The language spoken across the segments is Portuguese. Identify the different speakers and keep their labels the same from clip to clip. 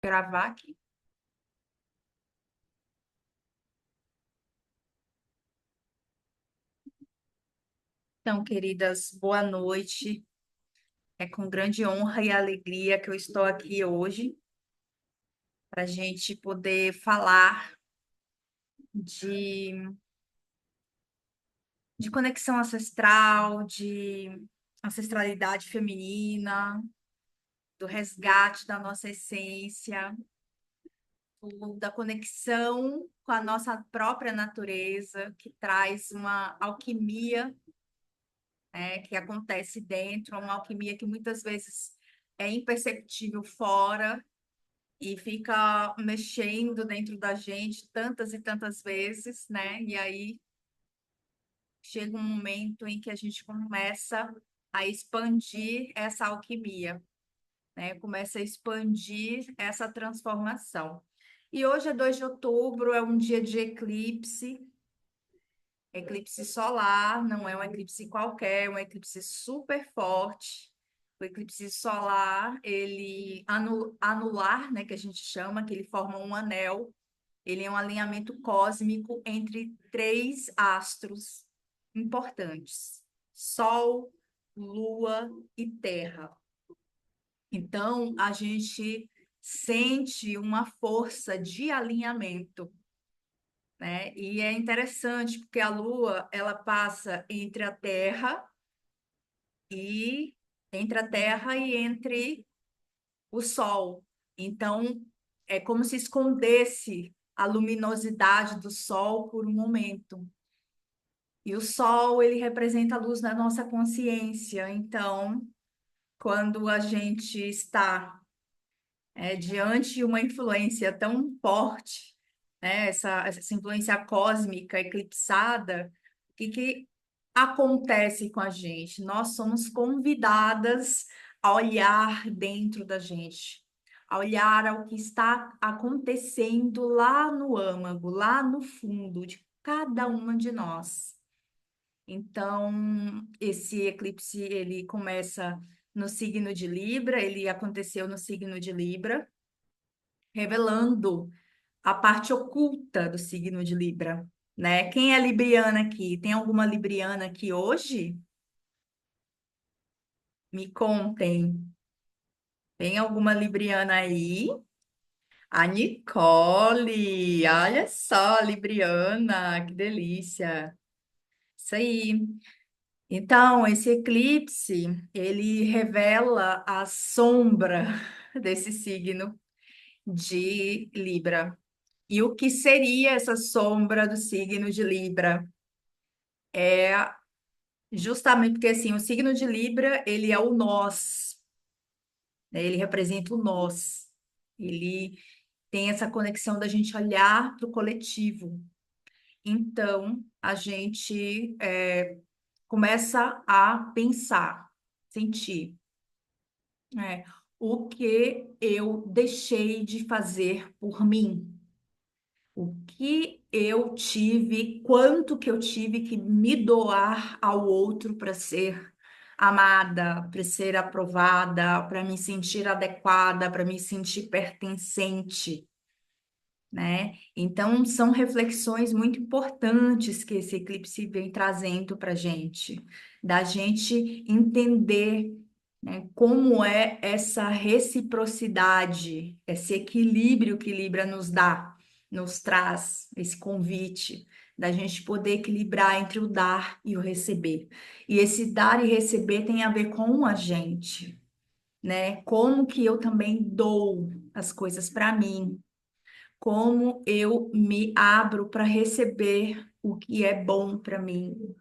Speaker 1: Gravar aqui. Então, queridas, boa noite. É com grande honra e alegria que eu estou aqui hoje para a gente poder falar de, de conexão ancestral, de ancestralidade feminina, do resgate da nossa essência, da conexão com a nossa própria natureza, que traz uma alquimia, né, que acontece dentro, uma alquimia que muitas vezes é imperceptível fora e fica mexendo dentro da gente tantas e tantas vezes, né? E aí chega um momento em que a gente começa a expandir essa alquimia, né? Começa a expandir essa transformação. E hoje é 2 de outubro, é um dia de eclipse, eclipse solar, não é um eclipse qualquer, é um eclipse super forte. O eclipse solar, ele anular, né, que a gente chama, que ele forma um anel. Ele é um alinhamento cósmico entre 3 astros importantes: Sol, Lua e Terra. Então, a gente sente uma força de alinhamento, né? E é interessante porque a Lua, ela passa e entre a Terra e entre o Sol. Então, é como se escondesse a luminosidade do Sol por um momento. E o Sol, ele representa a luz da nossa consciência. Então, quando a gente está diante de uma influência tão forte, né, essa influência cósmica eclipsada, o que acontece com a gente? Nós somos convidadas a olhar dentro da gente, a olhar ao que está acontecendo lá no âmago, lá no fundo de cada uma de nós. Então, esse eclipse, ele começa no signo de Libra, ele aconteceu no signo de Libra, revelando a parte oculta do signo de Libra, né? Quem é libriana aqui? Tem alguma libriana aqui hoje? Me contem. Tem alguma libriana aí? A Nicole, olha só, libriana, que delícia. Isso aí. Então, esse eclipse, ele revela a sombra desse signo de Libra. E o que seria essa sombra do signo de Libra? É justamente porque assim, o signo de Libra, ele é o nós, né? Ele representa o nós. Ele tem essa conexão da gente olhar para o coletivo. Então, a gente começa a pensar, sentir, o que eu deixei de fazer por mim. O que eu tive, quanto que eu tive que me doar ao outro para ser amada, para ser aprovada, para me sentir adequada, para me sentir pertencente, né? Então, são reflexões muito importantes que esse eclipse vem trazendo para a gente, da gente entender, né, como é essa reciprocidade, esse equilíbrio que Libra nos dá, nos traz, esse convite da gente poder equilibrar entre o dar e o receber. E esse dar e receber tem a ver com a gente, né? Como que eu também dou as coisas para mim, como eu me abro para receber o que é bom para mim,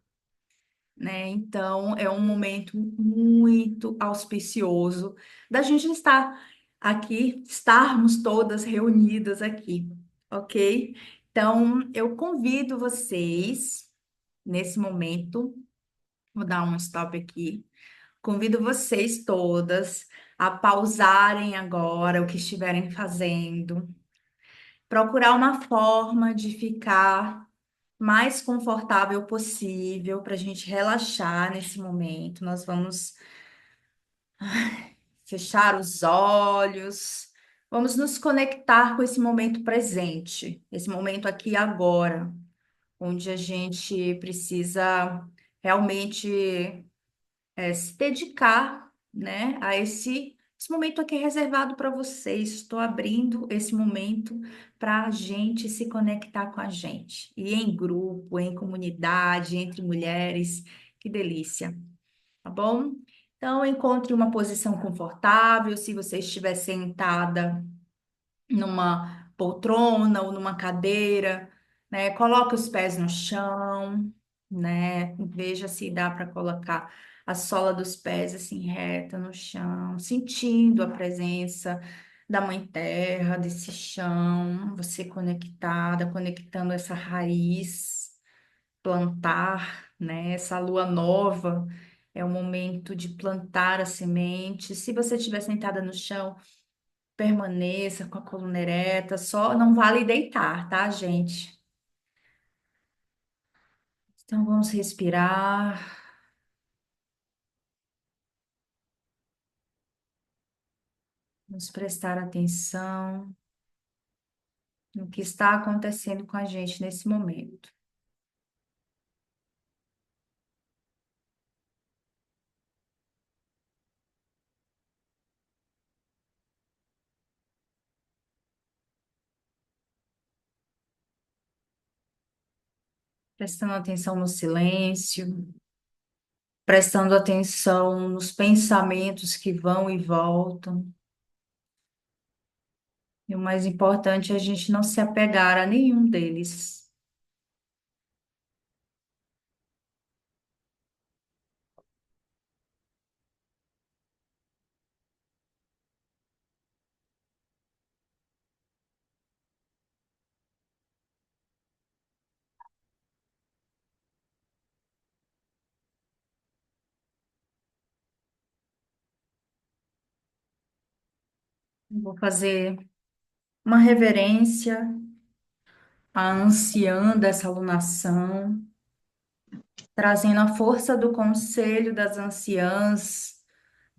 Speaker 1: né? Então, é um momento muito auspicioso da gente estar aqui, estarmos todas reunidas aqui, ok? Então, eu convido vocês, nesse momento, vou dar um stop aqui, convido vocês todas a pausarem agora o que estiverem fazendo, procurar uma forma de ficar mais confortável possível para a gente relaxar nesse momento. Nós vamos fechar os olhos, Vamos nos conectar com esse momento presente, esse momento aqui e agora, onde a gente precisa realmente se dedicar, né, a esse momento aqui é reservado para vocês. Estou abrindo esse momento para a gente se conectar com a gente, e em grupo, em comunidade, entre mulheres. Que delícia, tá bom? Então, encontre uma posição confortável. Se você estiver sentada numa poltrona ou numa cadeira, né? Coloque os pés no chão, né? Veja se dá para colocar a sola dos pés assim reta no chão, sentindo a presença da Mãe Terra, desse chão, você conectada, conectando essa raiz, plantar, né? Essa lua nova é o momento de plantar a semente. Se você estiver sentada no chão, permaneça com a coluna ereta, só não vale deitar, tá, gente? Então vamos respirar, vamos prestar atenção no que está acontecendo com a gente nesse momento. Prestando atenção no silêncio, prestando atenção nos pensamentos que vão e voltam. E o mais importante é a gente não se apegar a nenhum deles. Vou fazer uma reverência à anciã dessa alunação, trazendo a força do conselho das anciãs,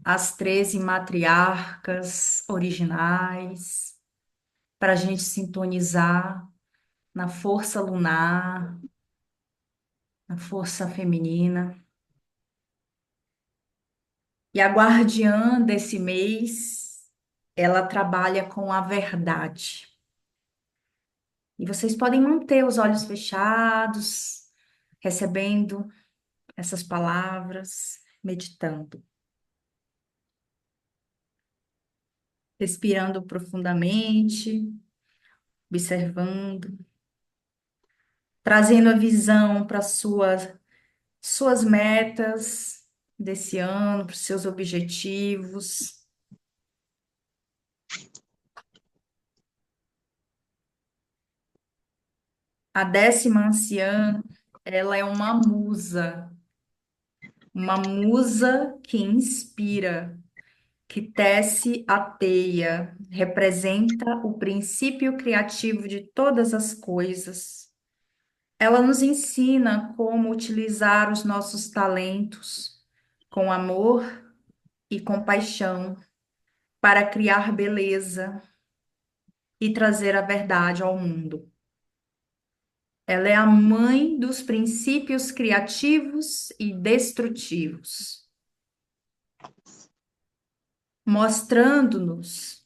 Speaker 1: as 13 matriarcas originais, para a gente sintonizar na força lunar, na força feminina. E a guardiã desse mês, ela trabalha com a verdade. E vocês podem manter os olhos fechados, recebendo essas palavras, meditando, respirando profundamente, observando, trazendo a visão para suas metas desse ano, para os seus objetivos. A 10ª anciã, ela é uma musa que inspira, que tece a teia, representa o princípio criativo de todas as coisas. Ela nos ensina como utilizar os nossos talentos com amor e compaixão para criar beleza e trazer a verdade ao mundo. Ela é a mãe dos princípios criativos e destrutivos, mostrando-nos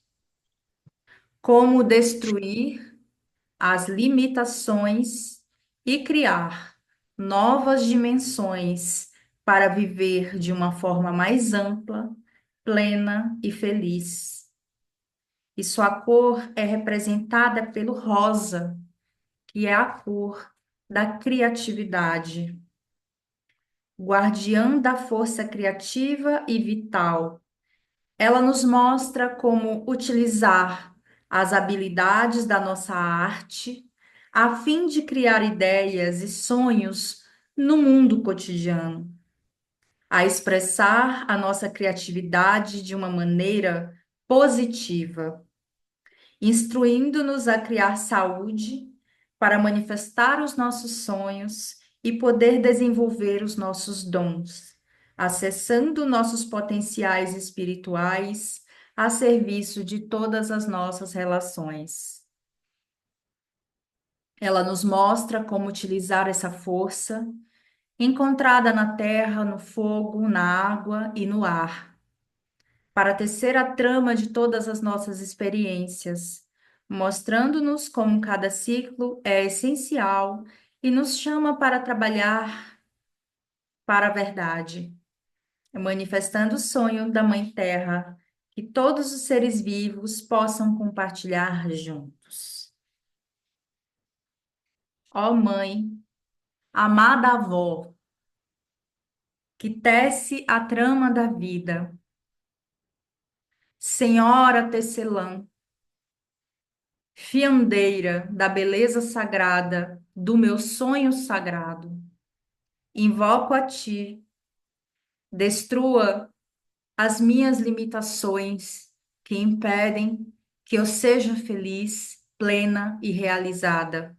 Speaker 1: como destruir as limitações e criar novas dimensões para viver de uma forma mais ampla, plena e feliz. E sua cor é representada pelo rosa, que é a cor da criatividade, guardiã da força criativa e vital. Ela nos mostra como utilizar as habilidades da nossa arte a fim de criar ideias e sonhos no mundo cotidiano, a expressar a nossa criatividade de uma maneira positiva, instruindo-nos a criar saúde para manifestar os nossos sonhos e poder desenvolver os nossos dons, acessando nossos potenciais espirituais a serviço de todas as nossas relações. Ela nos mostra como utilizar essa força, encontrada na terra, no fogo, na água e no ar, para tecer a trama de todas as nossas experiências, mostrando-nos como cada ciclo é essencial e nos chama para trabalhar para a verdade, manifestando o sonho da Mãe Terra, que todos os seres vivos possam compartilhar juntos. Ó Mãe, amada avó, que tece a trama da vida, Senhora tecelã, fiandeira da beleza sagrada do meu sonho sagrado, invoco a ti, destrua as minhas limitações que impedem que eu seja feliz, plena e realizada.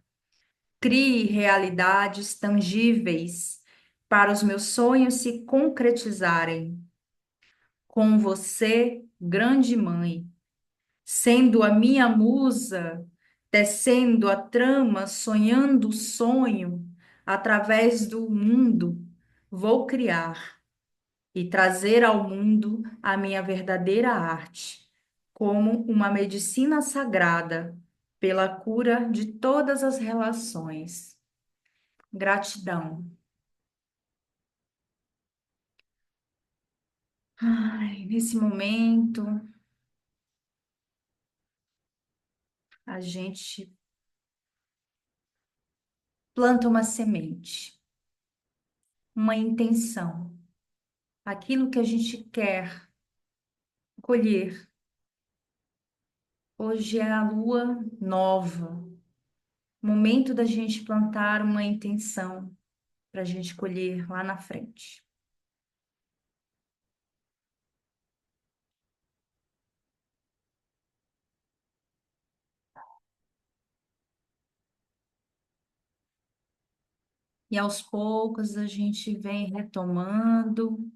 Speaker 1: Crie realidades tangíveis para os meus sonhos se concretizarem. Com você, grande mãe, sendo a minha musa, tecendo a trama, sonhando o sonho, através do mundo, vou criar e trazer ao mundo a minha verdadeira arte, como uma medicina sagrada pela cura de todas as relações. Gratidão. Ai, nesse momento, a gente planta uma semente, uma intenção, aquilo que a gente quer colher. Hoje é a lua nova, momento da gente plantar uma intenção para a gente colher lá na frente. E aos poucos a gente vem retomando,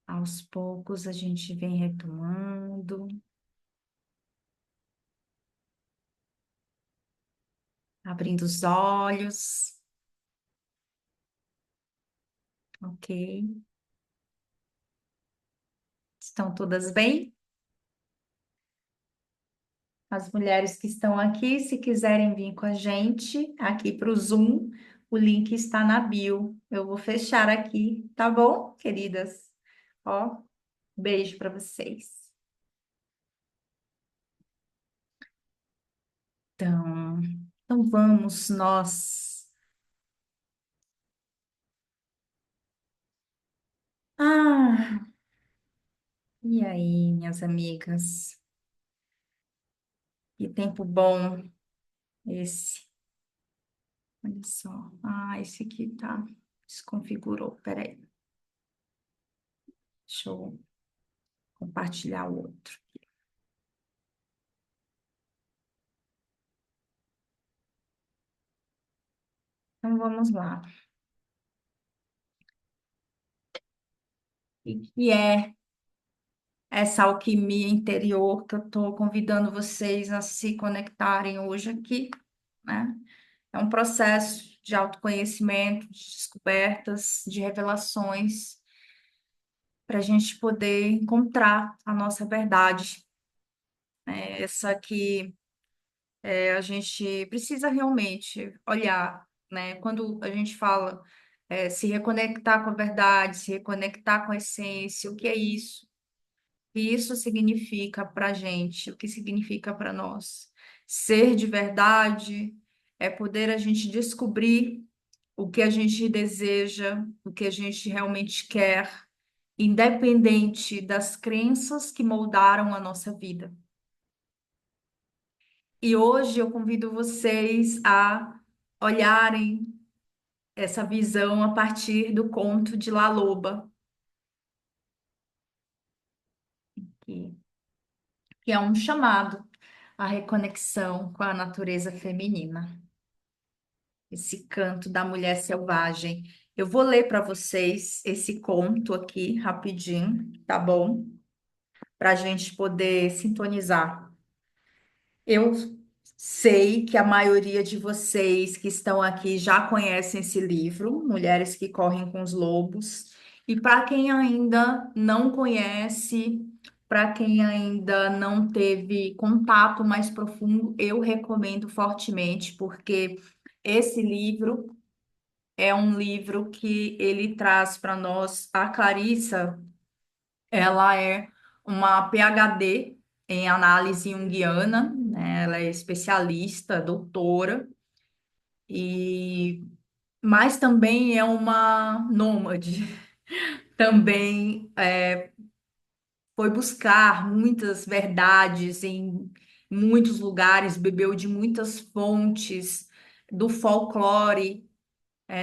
Speaker 1: aos poucos a gente vem retomando, abrindo os olhos, ok? Estão todas bem? As mulheres que estão aqui, se quiserem vir com a gente aqui para o Zoom, o link está na bio. Eu vou fechar aqui, tá bom, queridas? Ó, beijo para vocês. Então, então vamos nós. Ah, e aí, minhas amigas? Que tempo bom esse. Olha só. Ah, esse aqui tá. Desconfigurou. Peraí. Deixa eu compartilhar o outro. Então vamos lá. E é essa alquimia interior que eu estou convidando vocês a se conectarem hoje aqui, né? É um processo de autoconhecimento, de descobertas, de revelações, para a gente poder encontrar a nossa verdade, né? Essa que a gente precisa realmente olhar, né? Quando a gente fala se reconectar com a verdade, se reconectar com a essência, o que é isso? O que isso significa para a gente? O que significa para nós? Ser de verdade é poder a gente descobrir o que a gente deseja, o que a gente realmente quer, independente das crenças que moldaram a nossa vida. E hoje eu convido vocês a olharem essa visão a partir do conto de La Loba, que, que é um chamado à reconexão com a natureza feminina, esse canto da mulher selvagem. Eu vou ler para vocês esse conto aqui rapidinho, tá bom? Para a gente poder sintonizar. Eu sei que a maioria de vocês que estão aqui já conhecem esse livro, Mulheres que Correm com os Lobos. E para quem ainda não conhece, para quem ainda não teve contato mais profundo, eu recomendo fortemente, porque esse livro é um livro que ele traz para nós. A Clarissa, ela é uma PhD em análise junguiana, né? Ela é especialista, doutora, e mas também é uma nômade. Também foi buscar muitas verdades em muitos lugares, bebeu de muitas fontes do folclore,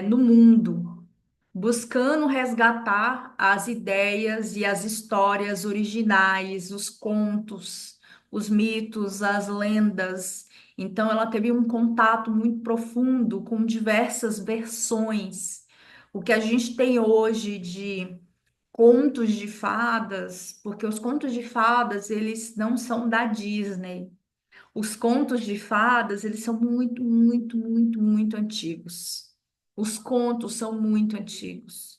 Speaker 1: no mundo, buscando resgatar as ideias e as histórias originais, os contos, os mitos, as lendas. Então, ela teve um contato muito profundo com diversas versões. O que a gente tem hoje de contos de fadas, porque os contos de fadas, eles não são da Disney. Os contos de fadas, eles são muito, muito, muito, muito antigos. Os contos são muito antigos.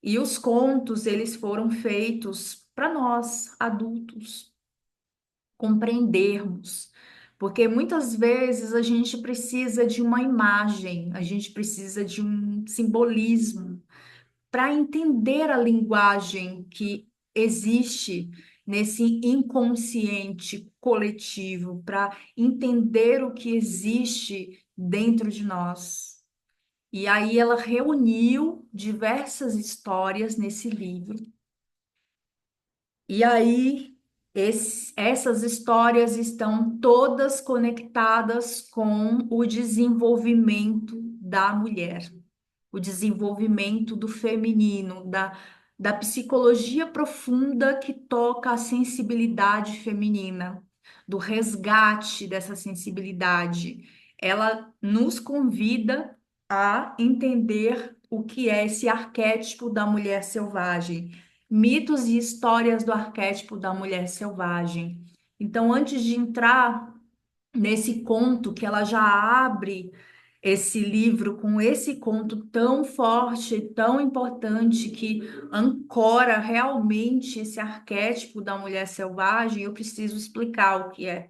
Speaker 1: E os contos, eles foram feitos para nós, adultos, compreendermos. Porque muitas vezes a gente precisa de uma imagem, a gente precisa de um simbolismo para entender a linguagem que existe nesse inconsciente coletivo, para entender o que existe dentro de nós. E aí ela reuniu diversas histórias nesse livro. E aí essas histórias estão todas conectadas com o desenvolvimento da mulher, o desenvolvimento do feminino, da psicologia profunda que toca a sensibilidade feminina, do resgate dessa sensibilidade. Ela nos convida a entender o que é esse arquétipo da mulher selvagem, mitos e histórias do arquétipo da mulher selvagem. Então, antes de entrar nesse conto que ela já abre esse livro com esse conto tão forte, tão importante, que ancora realmente esse arquétipo da mulher selvagem, eu preciso explicar o que é.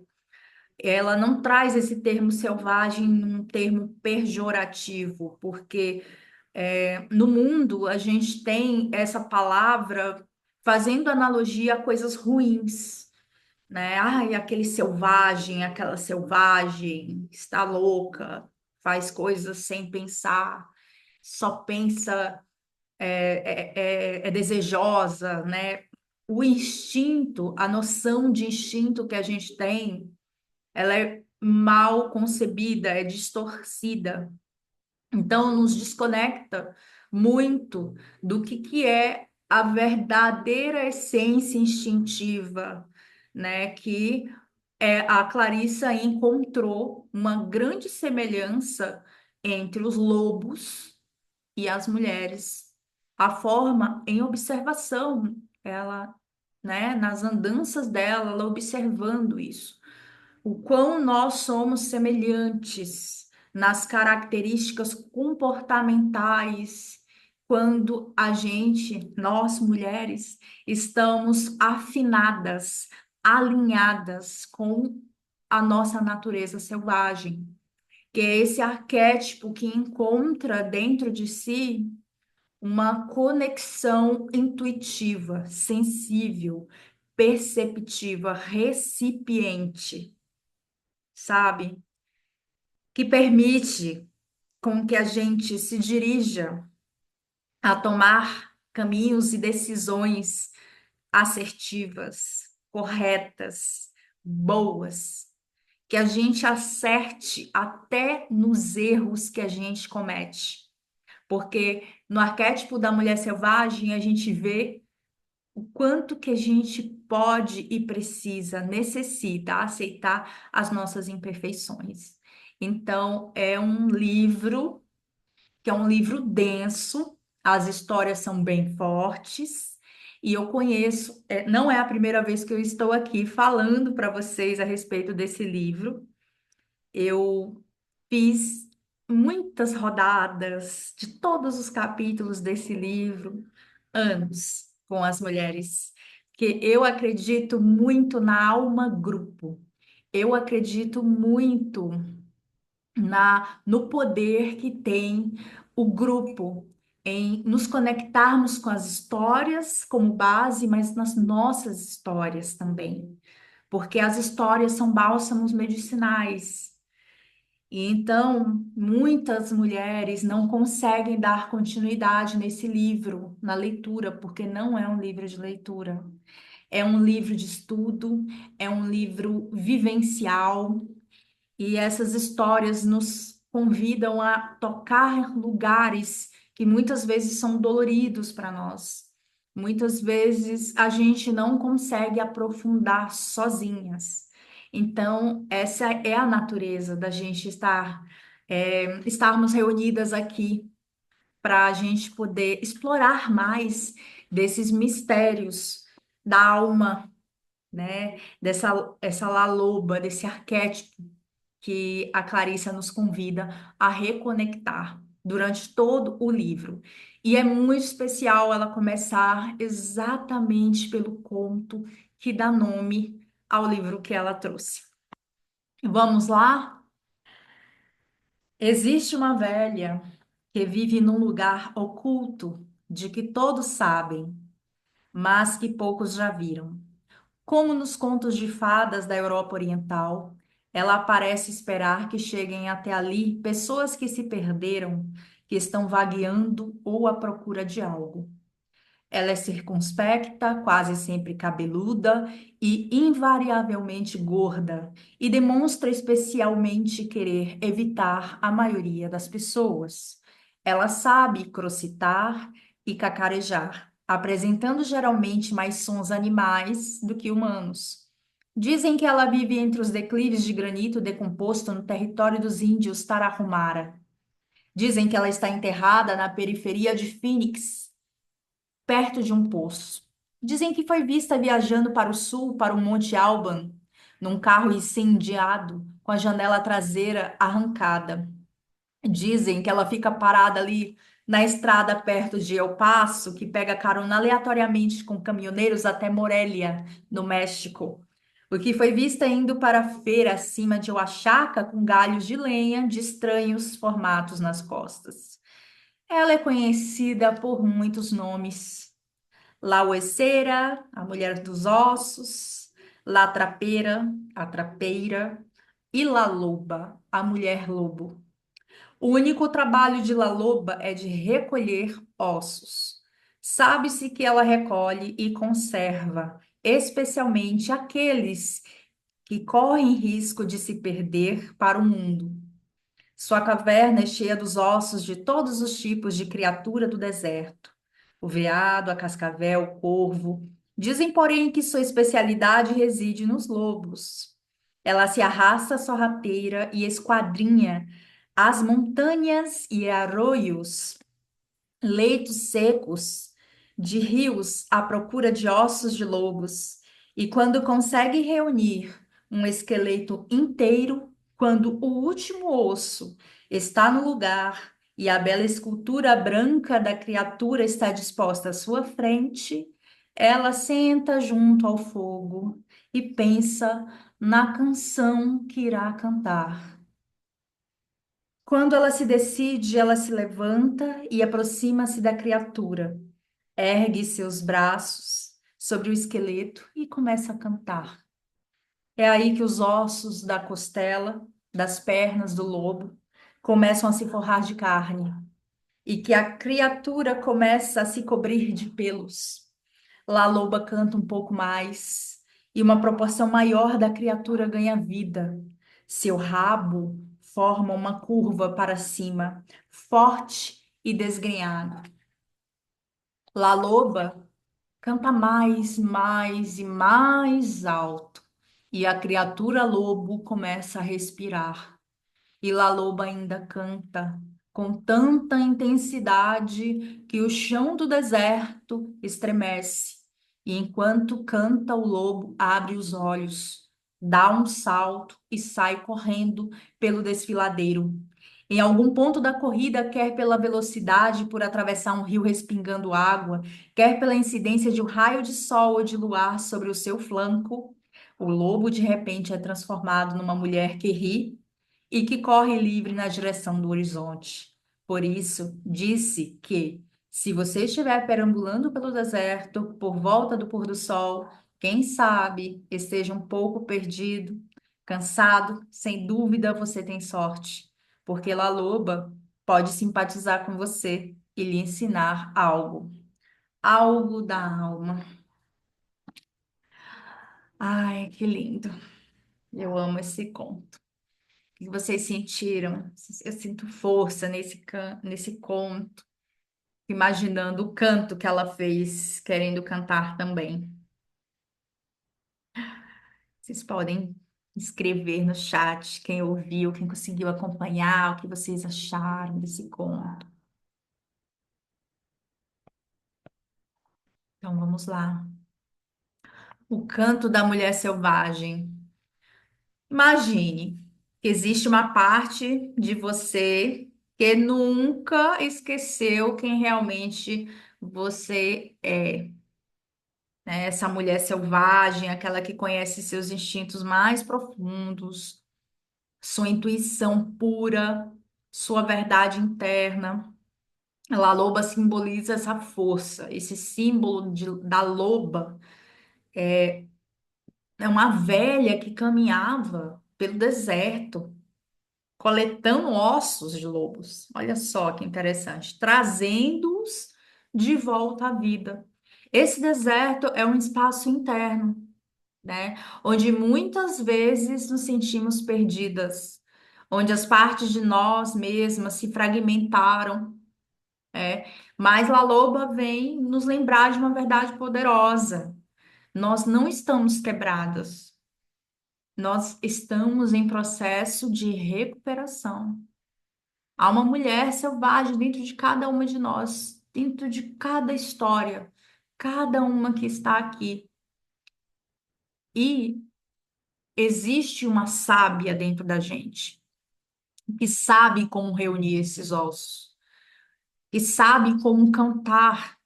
Speaker 1: Ela não traz esse termo selvagem num termo pejorativo, porque no mundo a gente tem essa palavra fazendo analogia a coisas ruins, né? Ai, aquele selvagem, aquela selvagem está louca, faz coisas sem pensar, só pensa, é desejosa, né? O instinto, a noção de instinto que a gente tem, ela é mal concebida, é distorcida. Então, nos desconecta muito do que é a verdadeira essência instintiva, né? Que a Clarissa encontrou uma grande semelhança entre os lobos e as mulheres. A forma em observação, ela, né, nas andanças dela, ela observando isso. O quão nós somos semelhantes nas características comportamentais quando a gente, nós mulheres, estamos afinadas, alinhadas com a nossa natureza selvagem, que é esse arquétipo que encontra dentro de si uma conexão intuitiva, sensível, perceptiva, recipiente, sabe? Que permite com que a gente se dirija a tomar caminhos e decisões assertivas, corretas, boas, que a gente acerte até nos erros que a gente comete. Porque no arquétipo da mulher selvagem a gente vê o quanto que a gente pode e precisa, necessita aceitar as nossas imperfeições. Então, é um livro que é um livro denso, as histórias são bem fortes, e eu conheço, não é a primeira vez que eu estou aqui falando para vocês a respeito desse livro. Eu fiz muitas rodadas de todos os capítulos desse livro, anos, com as mulheres, que eu acredito muito na alma grupo. Eu acredito muito no poder que tem o grupo em nos conectarmos com as histórias como base, mas nas nossas histórias também, porque as histórias são bálsamos medicinais. E então, muitas mulheres não conseguem dar continuidade nesse livro, na leitura, porque não é um livro de leitura. É um livro de estudo, é um livro vivencial, e essas histórias nos convidam a tocar lugares que muitas vezes são doloridos para nós. Muitas vezes a gente não consegue aprofundar sozinhas. Então, essa é a natureza da gente estarmos reunidas aqui para a gente poder explorar mais desses mistérios da alma, né? Essa laloba, desse arquétipo que a Clarissa nos convida a reconectar durante todo o livro. E é muito especial ela começar exatamente pelo conto que dá nome ao livro que ela trouxe. Vamos lá? Existe uma velha que vive num lugar oculto de que todos sabem, mas que poucos já viram. Como nos contos de fadas da Europa Oriental, ela parece esperar que cheguem até ali pessoas que se perderam, que estão vagueando ou à procura de algo. Ela é circunspecta, quase sempre cabeluda e invariavelmente gorda, e demonstra especialmente querer evitar a maioria das pessoas. Ela sabe crocitar e cacarejar, apresentando geralmente mais sons animais do que humanos. Dizem que ela vive entre os declives de granito decomposto no território dos índios Tarahumara. Dizem que ela está enterrada na periferia de Phoenix, perto de um poço. Dizem que foi vista viajando para o sul, para o Monte Alban, num carro incendiado, com a janela traseira arrancada. Dizem que ela fica parada ali na estrada perto de El Paso, que pega carona aleatoriamente com caminhoneiros até Morelia, no México. O que foi vista indo para a feira acima de Oaxaca com galhos de lenha de estranhos formatos nas costas. Ela é conhecida por muitos nomes. La Hueseira, a mulher dos ossos, La Trapeira, a trapeira, e La Loba, a mulher lobo. O único trabalho de La Loba é de recolher ossos. Sabe-se que ela recolhe e conserva, especialmente aqueles que correm risco de se perder para o mundo. Sua caverna é cheia dos ossos de todos os tipos de criatura do deserto. O veado, a cascavel, o corvo. Dizem, porém, que sua especialidade reside nos lobos. Ela se arrasta sorrateira e esquadrinha as montanhas e arroios, leitos secos de rios à procura de ossos de lobos, e quando consegue reunir um esqueleto inteiro, quando o último osso está no lugar e a bela escultura branca da criatura está disposta à sua frente, ela senta junto ao fogo e pensa na canção que irá cantar. Quando ela se decide, ela se levanta e aproxima-se da criatura, ergue seus braços sobre o esqueleto e começa a cantar. É aí que os ossos da costela, das pernas do lobo, começam a se forrar de carne e que a criatura começa a se cobrir de pelos. Lá a loba canta um pouco mais e uma proporção maior da criatura ganha vida. Seu rabo forma uma curva para cima, forte e desgrenhado. La loba canta mais, mais e mais alto, e a criatura lobo começa a respirar. E La loba ainda canta com tanta intensidade que o chão do deserto estremece. E enquanto canta, o lobo abre os olhos, dá um salto e sai correndo pelo desfiladeiro. Em algum ponto da corrida, quer pela velocidade por atravessar um rio respingando água, quer pela incidência de um raio de sol ou de luar sobre o seu flanco, o lobo de repente é transformado numa mulher que ri e que corre livre na direção do horizonte. Por isso, disse que, se você estiver perambulando pelo deserto, por volta do pôr do sol, quem sabe esteja um pouco perdido, cansado, sem dúvida você tem sorte, porque La Loba pode simpatizar com você e lhe ensinar algo, algo da alma. Ai, que lindo. Eu amo esse conto. O que vocês sentiram? Eu sinto força nesse conto, imaginando o canto que ela fez, querendo cantar também. Vocês podem escrever no chat quem ouviu, quem conseguiu acompanhar, o que vocês acharam desse conto. Então vamos lá. O canto da mulher selvagem. Imagine que existe uma parte de você que nunca esqueceu quem realmente você é, né? Essa mulher selvagem, aquela que conhece seus instintos mais profundos, sua intuição pura, sua verdade interna. A loba simboliza essa força, esse símbolo da loba é uma velha que caminhava pelo deserto, coletando ossos de lobos. Olha só que interessante, trazendo-os de volta à vida. Esse deserto é um espaço interno, né? Onde muitas vezes nos sentimos perdidas, onde as partes de nós mesmas se fragmentaram, é. Mas La Loba vem nos lembrar de uma verdade poderosa. Nós não estamos quebradas, nós estamos em processo de recuperação. Há uma mulher selvagem dentro de cada uma de nós, dentro de cada história, cada uma que está aqui. E existe uma sábia dentro da gente, que sabe como reunir esses ossos, que sabe como cantar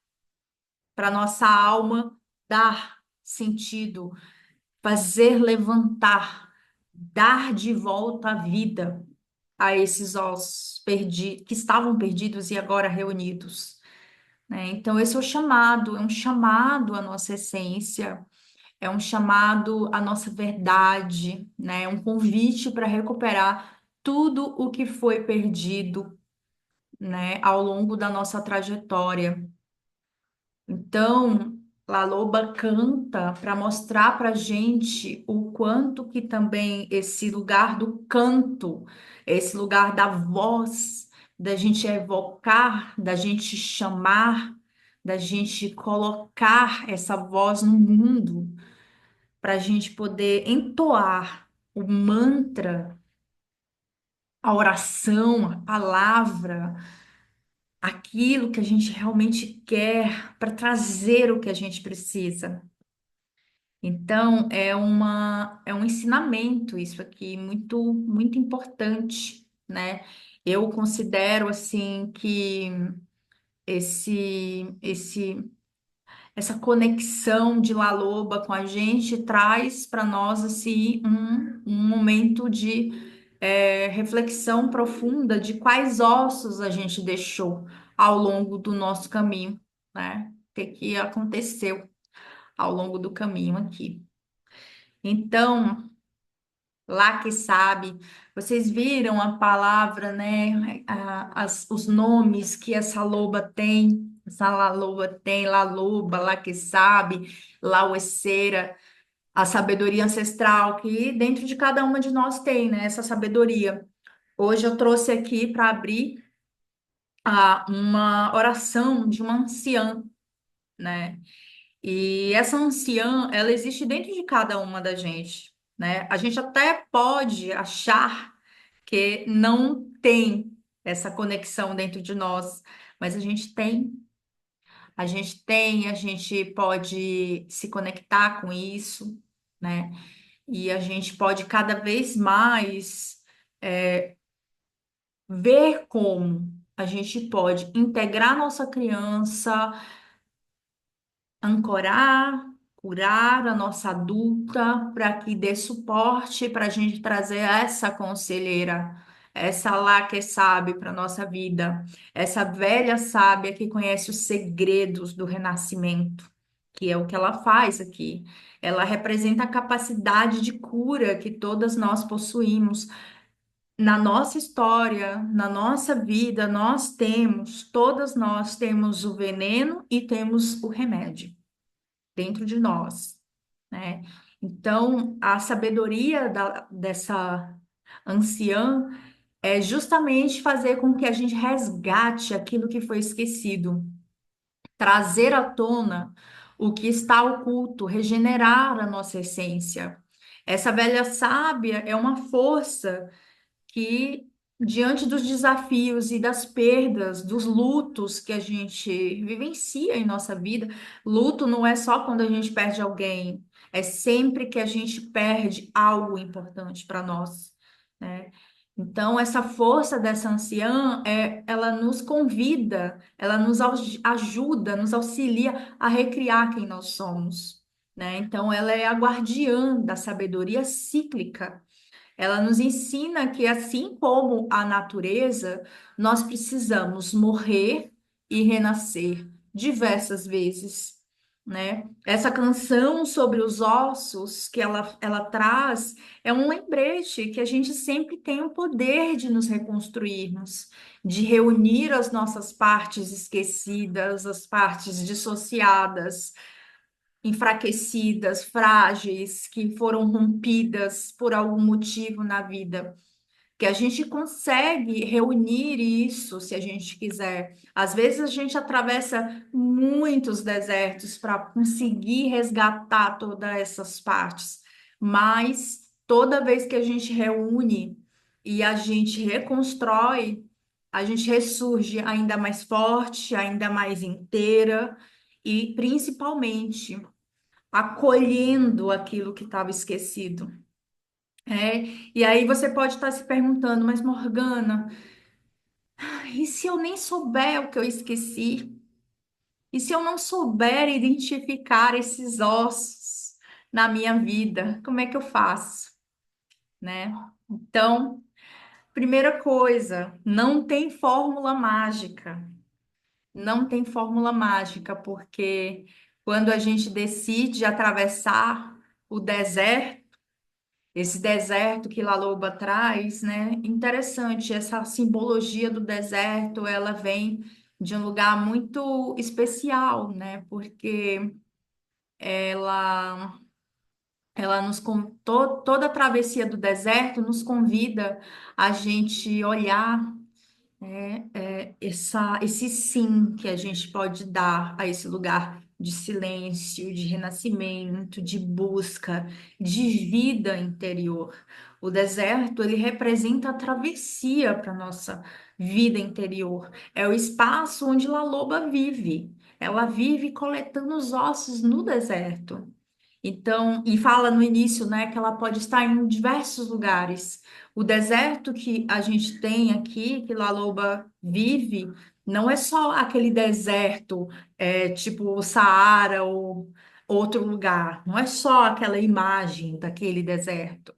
Speaker 1: para nossa alma dar sentido, fazer levantar, dar de volta a vida a esses ossos que estavam perdidos e agora reunidos, né? Então, esse é um chamado à nossa essência, é um chamado à nossa verdade, né? É um convite para recuperar tudo o que foi perdido, né, ao longo da nossa trajetória. Então, La Loba canta para mostrar para a gente o quanto que também esse lugar do canto, esse lugar da voz, da gente evocar, da gente chamar, da gente colocar essa voz no mundo, para a gente poder entoar o mantra, a oração, a palavra, aquilo que a gente realmente quer para trazer o que a gente precisa. Então, é um ensinamento isso aqui, muito importante, né? Eu considero, assim, que esse, essa conexão de La Loba com a gente traz para nós, assim, um momento de reflexão profunda de quais ossos a gente deixou ao longo do nosso caminho, né? O que que aconteceu ao longo do caminho aqui. Então, lá que sabe, vocês viram a palavra, né? Os nomes que essa loba tem. Essa loba tem, la loba, lá que sabe, laueceira, a sabedoria ancestral que dentro de cada uma de nós tem, né? Essa sabedoria. Hoje eu trouxe aqui para abrir uma oração de uma anciã, né? E essa anciã, ela existe dentro de cada uma da gente, né? A gente até pode achar que não tem, essa conexão dentro de nós, mas a gente pode se conectar com isso, né? E a gente pode cada vez mais ver como a gente pode integrar nossa criança, ancorar, curar a nossa adulta, para que dê suporte para a gente trazer essa conselheira, essa lá que sabe para nossa vida, essa velha sábia que conhece os segredos do renascimento, que é o que ela faz aqui. Ela representa a capacidade de cura que todas nós possuímos. Na nossa história, na nossa vida, todas nós temos o veneno e temos o remédio dentro de nós, né? Então, a sabedoria dessa anciã é justamente fazer com que a gente resgate aquilo que foi esquecido, trazer à tona o que está oculto, regenerar a nossa essência. Essa velha sábia é uma força que, diante dos desafios e das perdas, dos lutos que a gente vivencia em nossa vida, luto não é só quando a gente perde alguém, é sempre que a gente perde algo importante para nós, né? Então, essa força dessa anciã, ela nos convida, ela nos ajuda, nos auxilia a recriar quem nós somos, né? Então, ela é a guardiã da sabedoria cíclica. Ela nos ensina que, assim como a natureza, nós precisamos morrer e renascer diversas vezes, né? Essa canção sobre os ossos que ela traz é um lembrete que a gente sempre tem o poder de nos reconstruirmos, de reunir as nossas partes esquecidas, as partes dissociadas, enfraquecidas, frágeis, que foram rompidas por algum motivo na vida, que a gente consegue reunir isso se a gente quiser. Às vezes a gente atravessa muitos desertos para conseguir resgatar todas essas partes, mas toda vez que a gente reúne e a gente reconstrói, a gente ressurge ainda mais forte, ainda mais inteira e principalmente acolhendo aquilo que estava esquecido. É, e aí você pode estar se perguntando, mas Morgana, e se eu nem souber o que eu esqueci? E se eu não souber identificar esses ossos na minha vida, como é que eu faço, né? Então, primeira coisa, não tem fórmula mágica. Não tem fórmula mágica, porque quando a gente decide atravessar o deserto, esse deserto que La Loba traz, né? Interessante, essa simbologia do deserto, ela vem de um lugar muito especial, né? Porque ela, toda a travessia do deserto nos convida a gente olhar esse sim que a gente pode dar a esse lugar de silêncio, de renascimento, de busca, de vida interior. O deserto, ele representa a travessia para nossa vida interior. É o espaço onde La Loba vive. Ela vive coletando os ossos no deserto. Então, e fala no início, né, que ela pode estar em diversos lugares. O deserto que a gente tem aqui, que La Loba vive, não é só aquele deserto, tipo o Saara ou outro lugar. Não é só aquela imagem daquele deserto.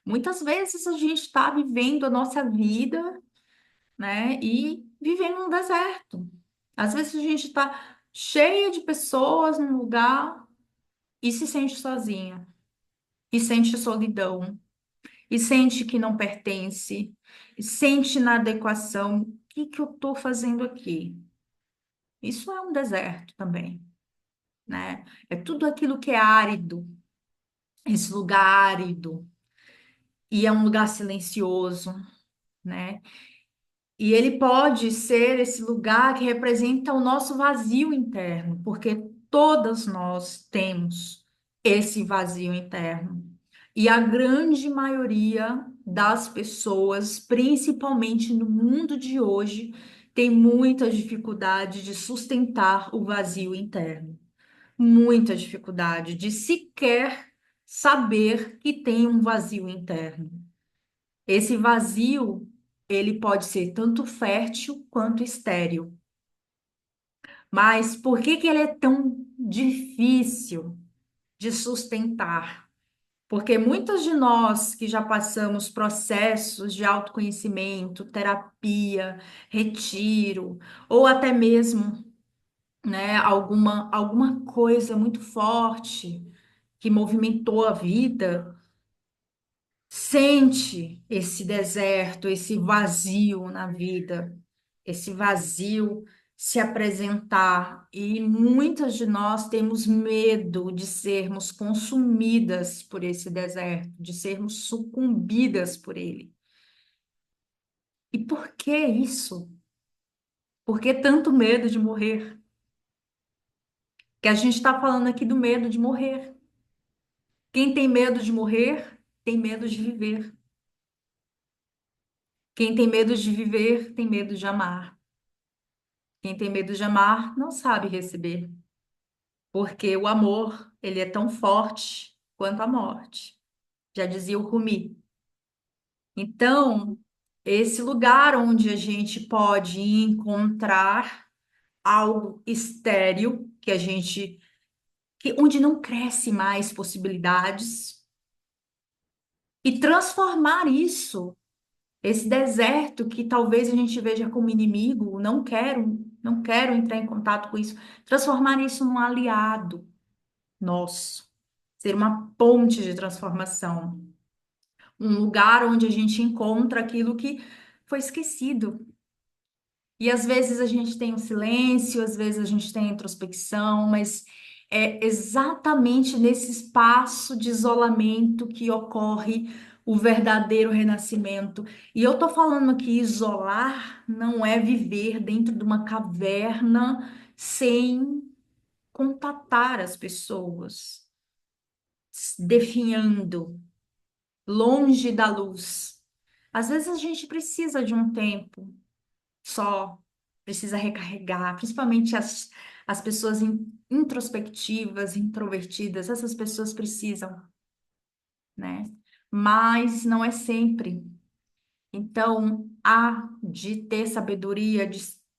Speaker 1: Muitas vezes a gente está vivendo a nossa vida, né, e vivendo um deserto. Às vezes a gente está cheia de pessoas num lugar e se sente sozinha e sente solidão, e sente que não pertence, e sente inadequação. O que que eu estou fazendo aqui? Isso é um deserto também, né? É tudo aquilo que é árido, esse lugar árido, e é um lugar silencioso, né? E ele pode ser esse lugar que representa o nosso vazio interno, porque todas nós temos esse vazio interno. E a grande maioria das pessoas, principalmente no mundo de hoje, tem muita dificuldade de sustentar o vazio interno, muita dificuldade de sequer saber que tem um vazio interno. Esse vazio, ele pode ser tanto fértil quanto estéril. Mas por que que ele é tão difícil de sustentar? Porque muitos de nós que já passamos processos de autoconhecimento, terapia, retiro, ou até mesmo, né, alguma coisa muito forte que movimentou a vida, sente esse deserto, esse vazio na vida, esse vazio se apresentar. E muitas de nós temos medo de sermos consumidas por esse deserto, de sermos sucumbidas por ele. E por que isso? Por que tanto medo de morrer? Que a gente está falando aqui do medo de morrer. Quem tem medo de morrer, tem medo de viver. Quem tem medo de viver, tem medo de amar. Quem tem medo de amar não sabe receber, porque o amor, ele é tão forte quanto a morte. Já dizia o Rumi. Então, esse lugar onde a gente pode encontrar algo estéril, onde não cresce mais possibilidades, e transformar isso, esse deserto que talvez a gente veja como inimigo, não quero entrar em contato com isso, transformar isso num aliado nosso, ser uma ponte de transformação, um lugar onde a gente encontra aquilo que foi esquecido. E às vezes a gente tem o silêncio, às vezes a gente tem a introspecção, mas é exatamente nesse espaço de isolamento que ocorre o verdadeiro renascimento. E eu tô falando aqui, isolar não é viver dentro de uma caverna sem contatar as pessoas, definhando, longe da luz. Às vezes a gente precisa de um tempo só, precisa recarregar, principalmente as pessoas introspectivas, introvertidas, essas pessoas precisam, né? Mas não é sempre. Então, há de ter sabedoria,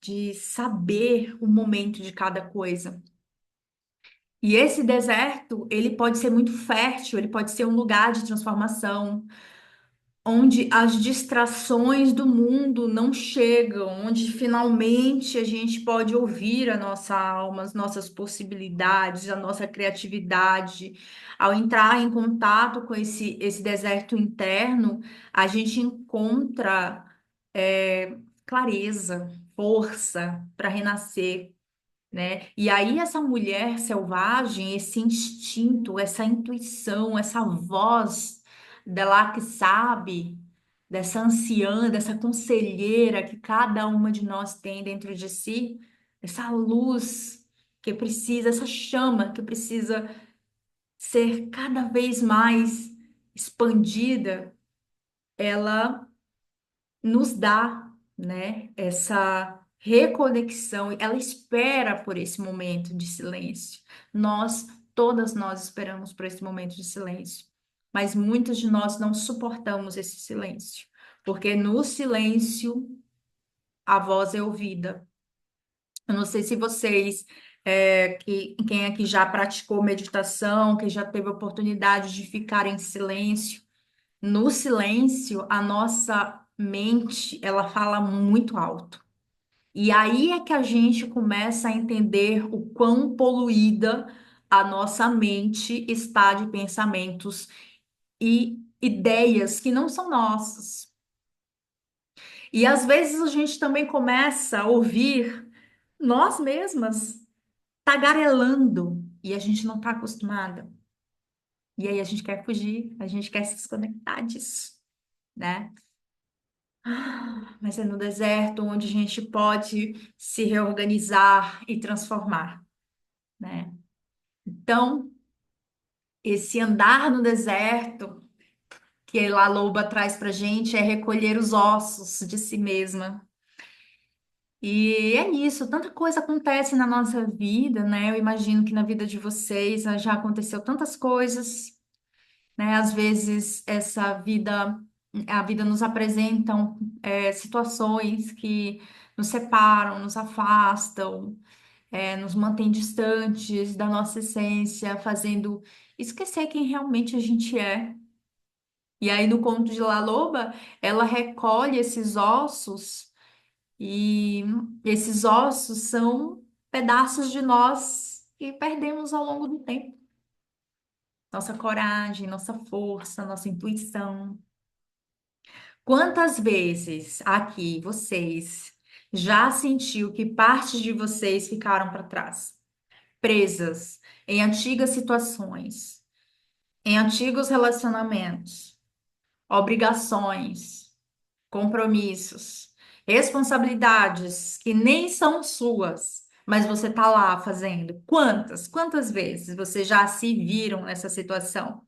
Speaker 1: de saber o momento de cada coisa. E esse deserto, ele pode ser muito fértil, ele pode ser um lugar de transformação, onde as distrações do mundo não chegam, onde finalmente a gente pode ouvir a nossa alma, as nossas possibilidades, a nossa criatividade. Ao entrar em contato com esse deserto interno, a gente encontra clareza, força para renascer, né? E aí essa mulher selvagem, esse instinto, essa intuição, essa voz dela que sabe, dessa anciã, dessa conselheira que cada uma de nós tem dentro de si, essa luz que precisa, essa chama que precisa ser cada vez mais expandida, ela nos dá, né, essa reconexão, ela espera por esse momento de silêncio. Todas nós esperamos por esse momento de silêncio, mas muitas de nós não suportamos esse silêncio, porque no silêncio a voz é ouvida. Eu não sei se vocês, quem aqui já praticou meditação, que já teve oportunidade de ficar em silêncio, no silêncio, a nossa mente, ela fala muito alto. E aí é que a gente começa a entender o quão poluída a nossa mente está de pensamentos e ideias que não são nossas. E às vezes a gente também começa a ouvir nós mesmas tagarelando e a gente não está acostumada. E aí a gente quer fugir, a gente quer se desconectar disso, né? Mas é no deserto onde a gente pode se reorganizar e transformar, né? Então, esse andar no deserto que a Loba traz pra gente é recolher os ossos de si mesma. E é isso, tanta coisa acontece na nossa vida, né? Eu imagino que na vida de vocês já aconteceu tantas coisas, né? Às vezes a vida nos apresenta situações que nos separam, nos afastam, nos mantém distantes da nossa essência, fazendo esquecer quem realmente a gente é. E aí, no conto de La Loba, ela recolhe esses ossos, e esses ossos são pedaços de nós que perdemos ao longo do tempo. Nossa coragem, nossa força, nossa intuição. Quantas vezes aqui vocês já sentiu que partes de vocês ficaram para trás, presas em antigas situações, em antigos relacionamentos, obrigações, compromissos, responsabilidades que nem são suas, mas você tá lá fazendo? Quantas vezes vocês já se viram nessa situação?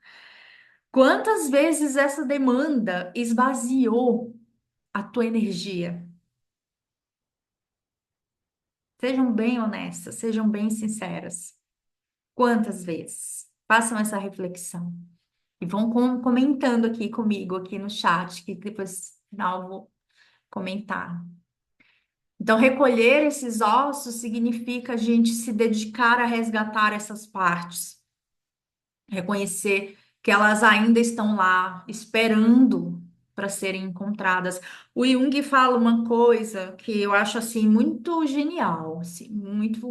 Speaker 1: Quantas vezes essa demanda esvaziou a tua energia? Sejam bem honestas, sejam bem sinceras. Quantas vezes? Façam essa reflexão. E vão comentando aqui comigo, aqui no chat, que depois, no final, eu vou comentar. Então, recolher esses ossos significa a gente se dedicar a resgatar essas partes, reconhecer que elas ainda estão lá, esperando para serem encontradas. O Jung fala uma coisa que eu acho assim muito genial, assim, muito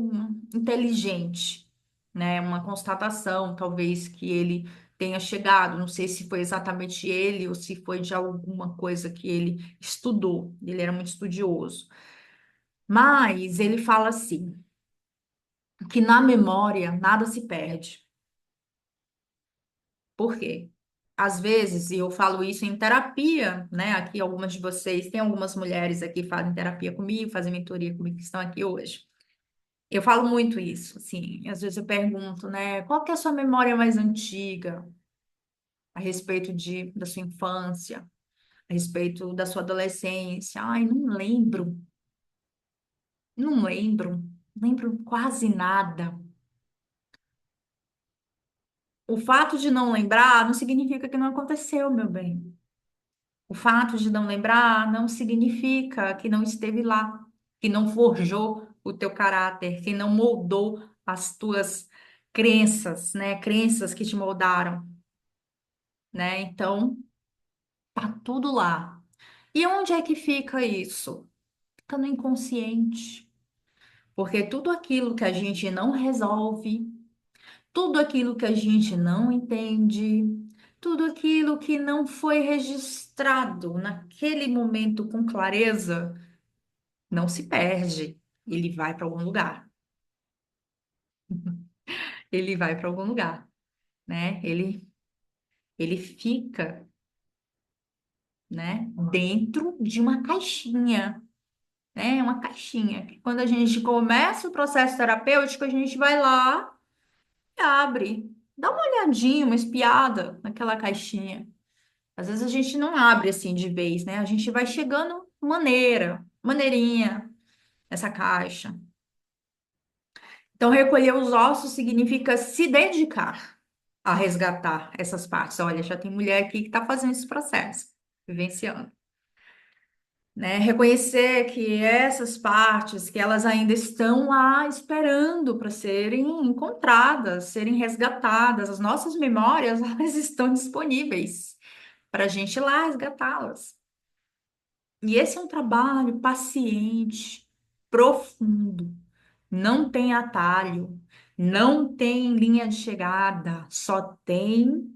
Speaker 1: inteligente, né? Uma constatação, talvez que ele tenha chegado, não sei se foi exatamente ele ou se foi de alguma coisa que ele estudou. Ele era muito estudioso. Mas ele fala assim, que na memória nada se perde. Por quê? Às vezes, e eu falo isso em terapia, né? Aqui algumas de vocês, tem algumas mulheres aqui que fazem terapia comigo, fazem mentoria comigo que estão aqui hoje. Eu falo muito isso, assim, às vezes eu pergunto, né, qual que é a sua memória mais antiga a respeito da sua infância, a respeito da sua adolescência? Ai, não lembro quase nada. O fato de não lembrar não significa que não aconteceu, meu bem. O fato de não lembrar não significa que não esteve lá, que não forjou o teu caráter, que não moldou as tuas crenças, né? Crenças que te moldaram, né? Então, tá tudo lá. E onde é que fica isso? Fica no inconsciente. Porque tudo aquilo que a gente não resolve, tudo aquilo que a gente não entende, tudo aquilo que não foi registrado naquele momento com clareza, não se perde. Ele vai para algum lugar. Ele vai para algum lugar, né? Ele fica, né, dentro de uma caixinha, né? Uma caixinha. Que quando a gente começa o processo terapêutico, a gente vai lá e abre. Dá uma olhadinha, uma espiada naquela caixinha. Às vezes a gente não abre assim de vez, né? A gente vai chegando maneirinha nessa caixa. Então, recolher os ossos significa se dedicar a resgatar essas partes. Olha, já tem mulher aqui que está fazendo esse processo, vivenciando, né? Reconhecer que essas partes, que elas ainda estão lá esperando para serem encontradas, serem resgatadas. As nossas memórias, elas estão disponíveis para a gente ir lá resgatá-las. E esse é um trabalho paciente, profundo. Não tem atalho, não tem linha de chegada, só tem,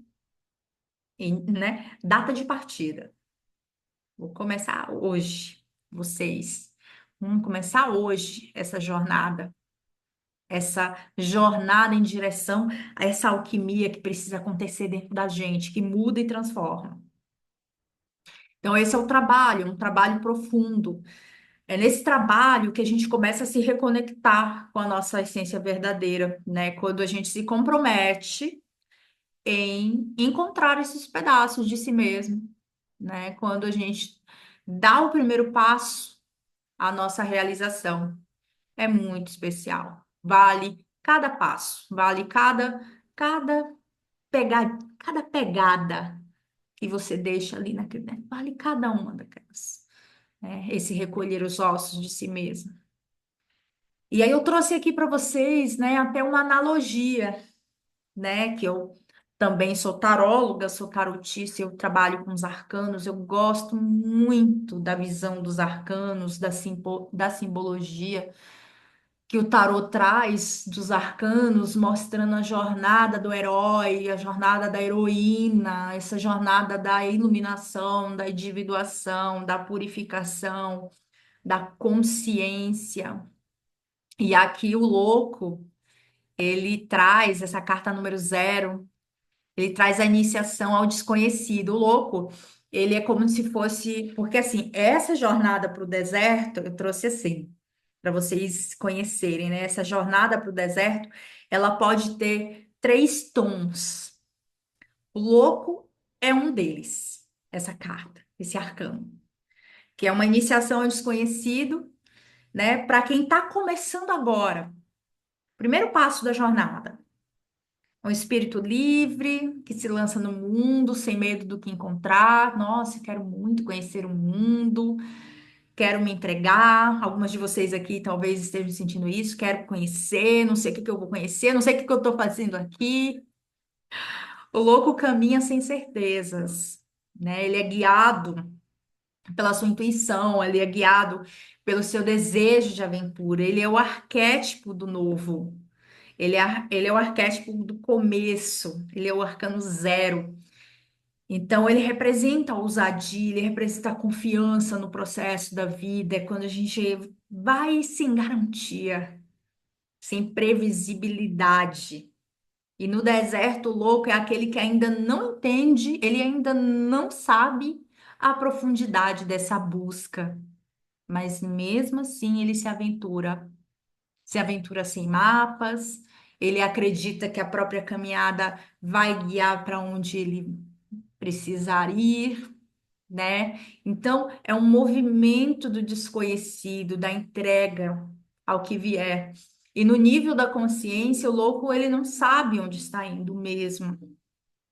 Speaker 1: né, data de partida. Vou começar hoje, vocês. Vamos começar hoje essa jornada em direção a essa alquimia que precisa acontecer dentro da gente, que muda e transforma. Então, esse é o trabalho, um trabalho profundo. É nesse trabalho que a gente começa a se reconectar com a nossa essência verdadeira, né? Quando a gente se compromete em encontrar esses pedaços de si mesmo, né? Quando a gente dá o primeiro passo, a nossa realização é muito especial. Vale cada passo, vale cada cada pegada que você deixa ali naquele, né? Vale cada uma daquelas, né? Esse recolher os ossos de si mesmo. E aí eu trouxe aqui para vocês, né, até uma analogia, né, que eu também sou taróloga, sou tarotista, eu trabalho com os arcanos, eu gosto muito da visão dos arcanos, da simbologia que o tarot traz dos arcanos, mostrando a jornada do herói, a jornada da heroína, essa jornada da iluminação, da individuação, da purificação, da consciência. E aqui o louco, ele traz essa carta número 0, ele traz a iniciação ao desconhecido. O louco, ele é como se fosse, porque assim, essa jornada para o deserto, eu trouxe assim, para vocês conhecerem, né? Essa jornada para o deserto, ela pode ter 3 tons. O louco é um deles, essa carta, esse arcano, que é uma iniciação ao desconhecido, né? Para quem está começando agora, primeiro passo da jornada. Um espírito livre que se lança no mundo sem medo do que encontrar. Nossa, eu quero muito conhecer o mundo, quero me entregar. Algumas de vocês aqui talvez estejam sentindo isso. Quero conhecer, não sei o que que eu vou conhecer, não sei o que que eu estou fazendo aqui. O louco caminha sem certezas, né? Ele é guiado pela sua intuição, ele é guiado pelo seu desejo de aventura. Ele é o arquétipo do novo. Ele é o arquétipo do começo, ele é o arcano 0. Então, ele representa a ousadia, ele representa a confiança no processo da vida, é quando a gente vai sem garantia, sem previsibilidade. E no deserto, o louco é aquele que ainda não entende, ele ainda não sabe a profundidade dessa busca, mas mesmo assim ele se aventura sem mapas, ele acredita que a própria caminhada vai guiar para onde ele precisar ir, né? Então, é um movimento do desconhecido, da entrega ao que vier. E no nível da consciência, o louco, ele não sabe onde está indo mesmo,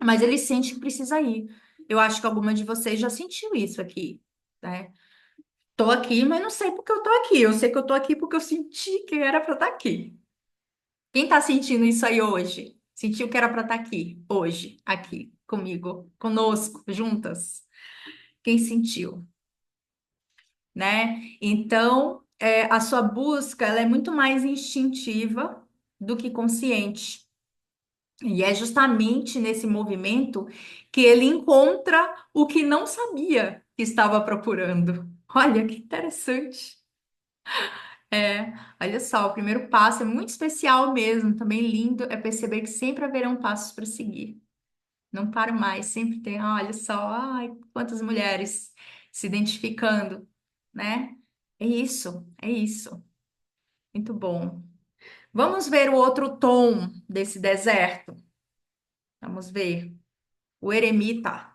Speaker 1: mas ele sente que precisa ir. Eu acho que alguma de vocês já sentiu isso aqui, né? Tô aqui, mas não sei porque eu tô aqui. Eu sei que eu tô aqui porque eu senti que era para estar aqui. Quem tá sentindo isso aí hoje? Sentiu que era para estar aqui, hoje, aqui, comigo, conosco, juntas? Quem sentiu, né? Então, a sua busca, ela é muito mais instintiva do que consciente. E é justamente nesse movimento que ele encontra o que não sabia que estava procurando. Olha que interessante. É, olha só, o primeiro passo é muito especial mesmo, também lindo, é perceber que sempre haverão passos para seguir. Não paro mais, sempre tem, olha só, ai, quantas mulheres se identificando, né? É isso, é isso. Muito bom. Vamos ver o outro tom desse deserto. Vamos ver. O eremita.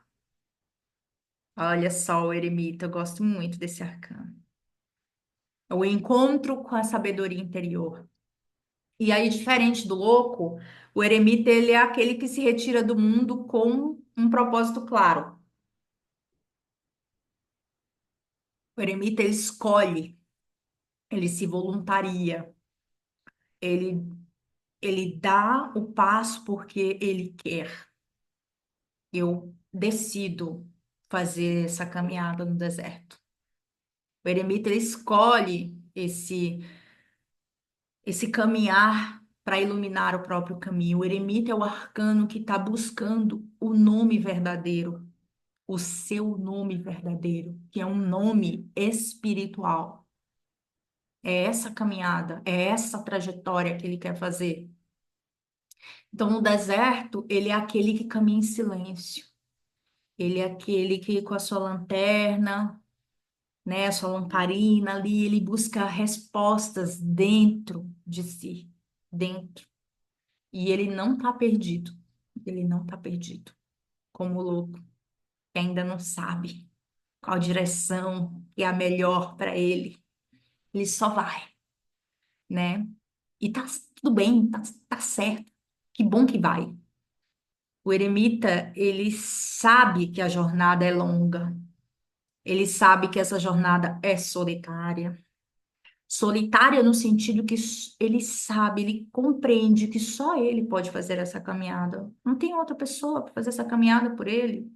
Speaker 1: Olha só o eremita, eu gosto muito desse arcano. O encontro com a sabedoria interior. E aí, diferente do louco, o eremita ele é aquele que se retira do mundo com um propósito claro. O eremita ele escolhe, ele se voluntaria, ele ele dá o passo porque ele quer. Eu decido fazer essa caminhada no deserto. O eremita ele escolhe esse caminhar para iluminar o próprio caminho. O eremita é o arcano que está buscando o nome verdadeiro, o seu nome verdadeiro, que é um nome espiritual. É essa caminhada, é essa trajetória que ele quer fazer. Então, no deserto, ele é aquele que caminha em silêncio. Ele é aquele que, com a sua lanterna, né, a sua lamparina ali, ele busca respostas dentro de si, dentro. E ele não está perdido. Ele não está perdido, como o louco, que ainda não sabe qual direção é a melhor para ele. Ele só vai, né? E tá tudo bem, tá certo. Que bom que vai. O eremita, ele sabe que a jornada é longa. Ele sabe que essa jornada é solitária. Solitária no sentido que ele sabe, ele compreende que só ele pode fazer essa caminhada. Não tem outra pessoa para fazer essa caminhada por ele.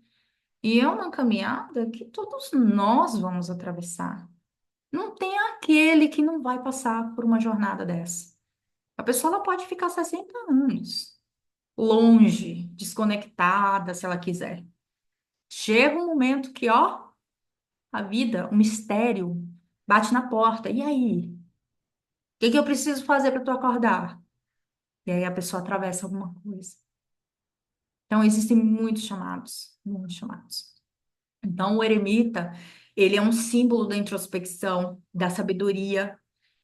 Speaker 1: E é uma caminhada que todos nós vamos atravessar. Não tem aquele que não vai passar por uma jornada dessa. A pessoa ela pode ficar 60 anos longe, desconectada, se ela quiser. Chega um momento que, ó, a vida, o mistério, bate na porta. E aí? O que que eu preciso fazer para tu acordar? E aí a pessoa atravessa alguma coisa. Então, existem muitos chamados, muitos chamados. Então, o eremita, ele é um símbolo da introspecção, da sabedoria,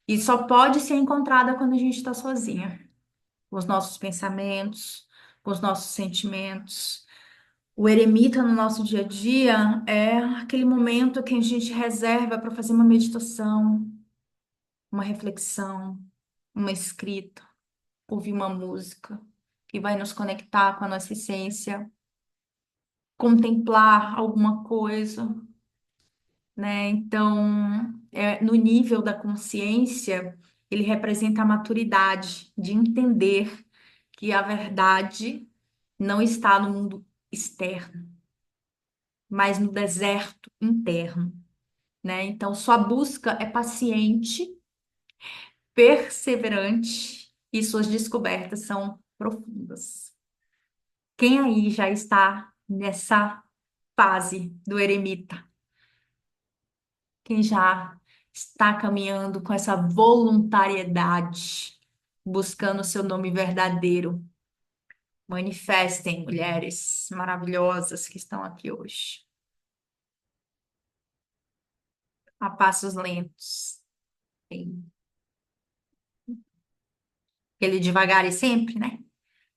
Speaker 1: e só pode ser encontrada quando a gente está sozinha, com os nossos pensamentos, com os nossos sentimentos. O eremita no nosso dia a dia é aquele momento que a gente reserva para fazer uma meditação, uma reflexão, uma escrita, ouvir uma música que vai nos conectar com a nossa essência, contemplar alguma coisa, né? Então, no nível da consciência, ele representa a maturidade de entender que a verdade não está no mundo externo, mas no deserto interno, né? Então, sua busca é paciente, perseverante e suas descobertas são profundas. Quem aí já está nessa fase do eremita? Quem já está caminhando com essa voluntariedade, buscando o seu nome verdadeiro? Manifestem, mulheres maravilhosas que estão aqui hoje, a passos lentos. Tem aquele devagar e sempre, né?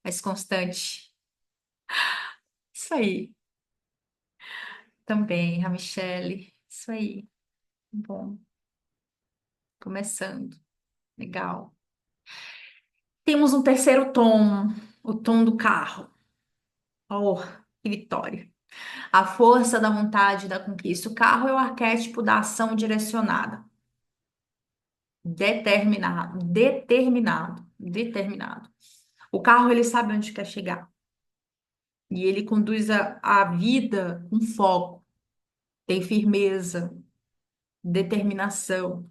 Speaker 1: Mas constante. Isso aí. Também, a Michelle. Isso aí. Bom, começando. Legal. Temos um terceiro tom, o tom do carro. Oh, que vitória. A força da vontade e da conquista. O carro é o arquétipo da ação direcionada. Determinado. O carro, ele sabe onde quer chegar. E ele conduz a vida com foco, tem firmeza, determinação.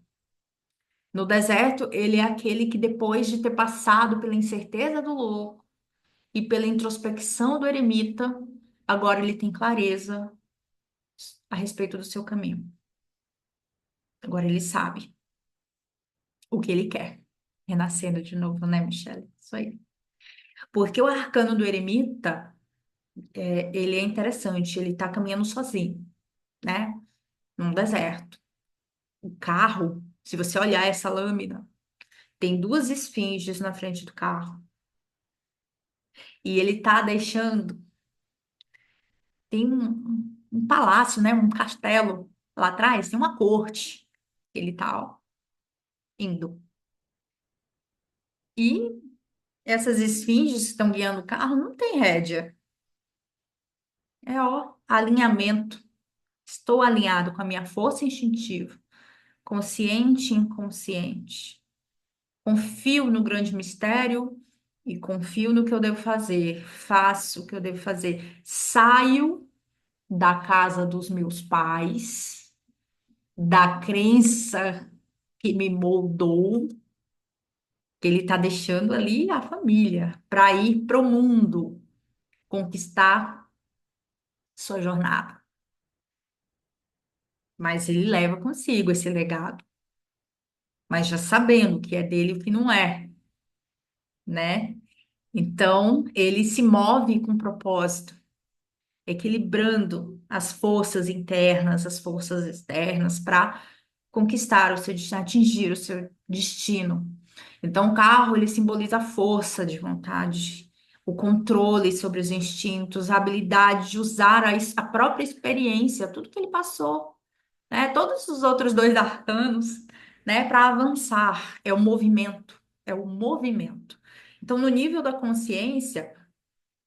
Speaker 1: No deserto, ele é aquele que, depois de ter passado pela incerteza do louco e pela introspecção do eremita, agora ele tem clareza a respeito do seu caminho. Agora ele sabe o que ele quer. Renascendo de novo, né, Michelle? Isso aí. Porque o arcano do eremita, ele é interessante, ele tá caminhando sozinho, né? Num deserto. O carro, se você olhar essa lâmina, tem duas esfinges na frente do carro. E ele tá deixando, tem um palácio, né? Um castelo lá atrás, tem uma corte. Ele tá, ó, indo. E essas esfinges que estão guiando o carro não tem rédea. É, ó, alinhamento. Estou alinhado com a minha força instintiva, consciente e inconsciente. Confio no grande mistério e confio no que eu devo fazer. Faço o que eu devo fazer. Saio da casa dos meus pais, da crença que me moldou, que ele está deixando ali a família, para ir para o mundo, conquistar sua jornada. Mas ele leva consigo esse legado, mas já sabendo o que é dele e o que não é, né? Então, ele se move com propósito, equilibrando as forças internas, as forças externas, para conquistar o seu destino, atingir o seu destino. Então, o carro, ele simboliza a força de vontade, o controle sobre os instintos, a habilidade de usar a própria experiência, tudo que ele passou, né? Todos os outros dois arcanos, né? Para avançar, é o movimento, é o movimento. Então, no nível da consciência,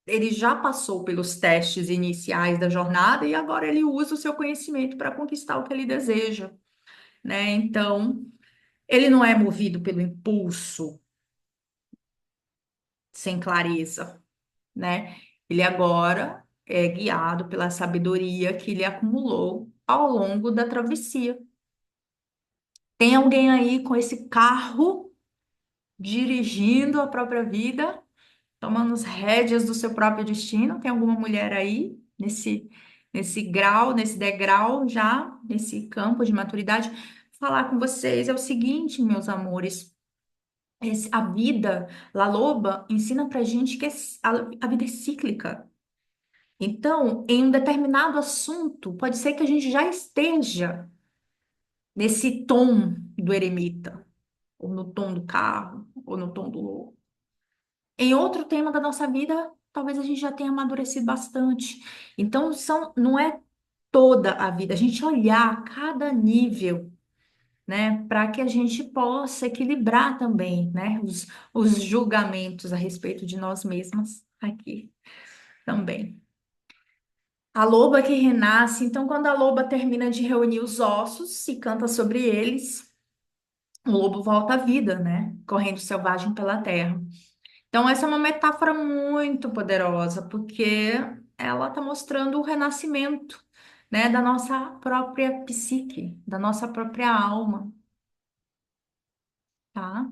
Speaker 1: ele já passou pelos testes iniciais da jornada e agora ele usa o seu conhecimento para conquistar o que ele deseja, né? Então, ele não é movido pelo impulso sem clareza, né? Ele agora é guiado pela sabedoria que ele acumulou ao longo da travessia. Tem alguém aí com esse carro dirigindo a própria vida, tomando as rédeas do seu próprio destino? Tem alguma mulher aí nesse grau, nesse degrau já, nesse campo de maturidade? Falar com vocês é o seguinte, meus amores. A vida, La Loba, ensina pra gente que a vida é cíclica. Então, em um determinado assunto, pode ser que a gente já esteja nesse tom do eremita, ou no tom do carro, ou no tom do louco. Em outro tema da nossa vida, talvez a gente já tenha amadurecido bastante. Então, não é toda a vida, a gente olhar cada nível, né, para que a gente possa equilibrar também, né, os julgamentos a respeito de nós mesmas aqui também. A loba que renasce, então, quando a loba termina de reunir os ossos e canta sobre eles, o lobo volta à vida, né? Correndo selvagem pela terra. Então, essa é uma metáfora muito poderosa, porque ela está mostrando o renascimento, né, da nossa própria psique, da nossa própria alma, tá?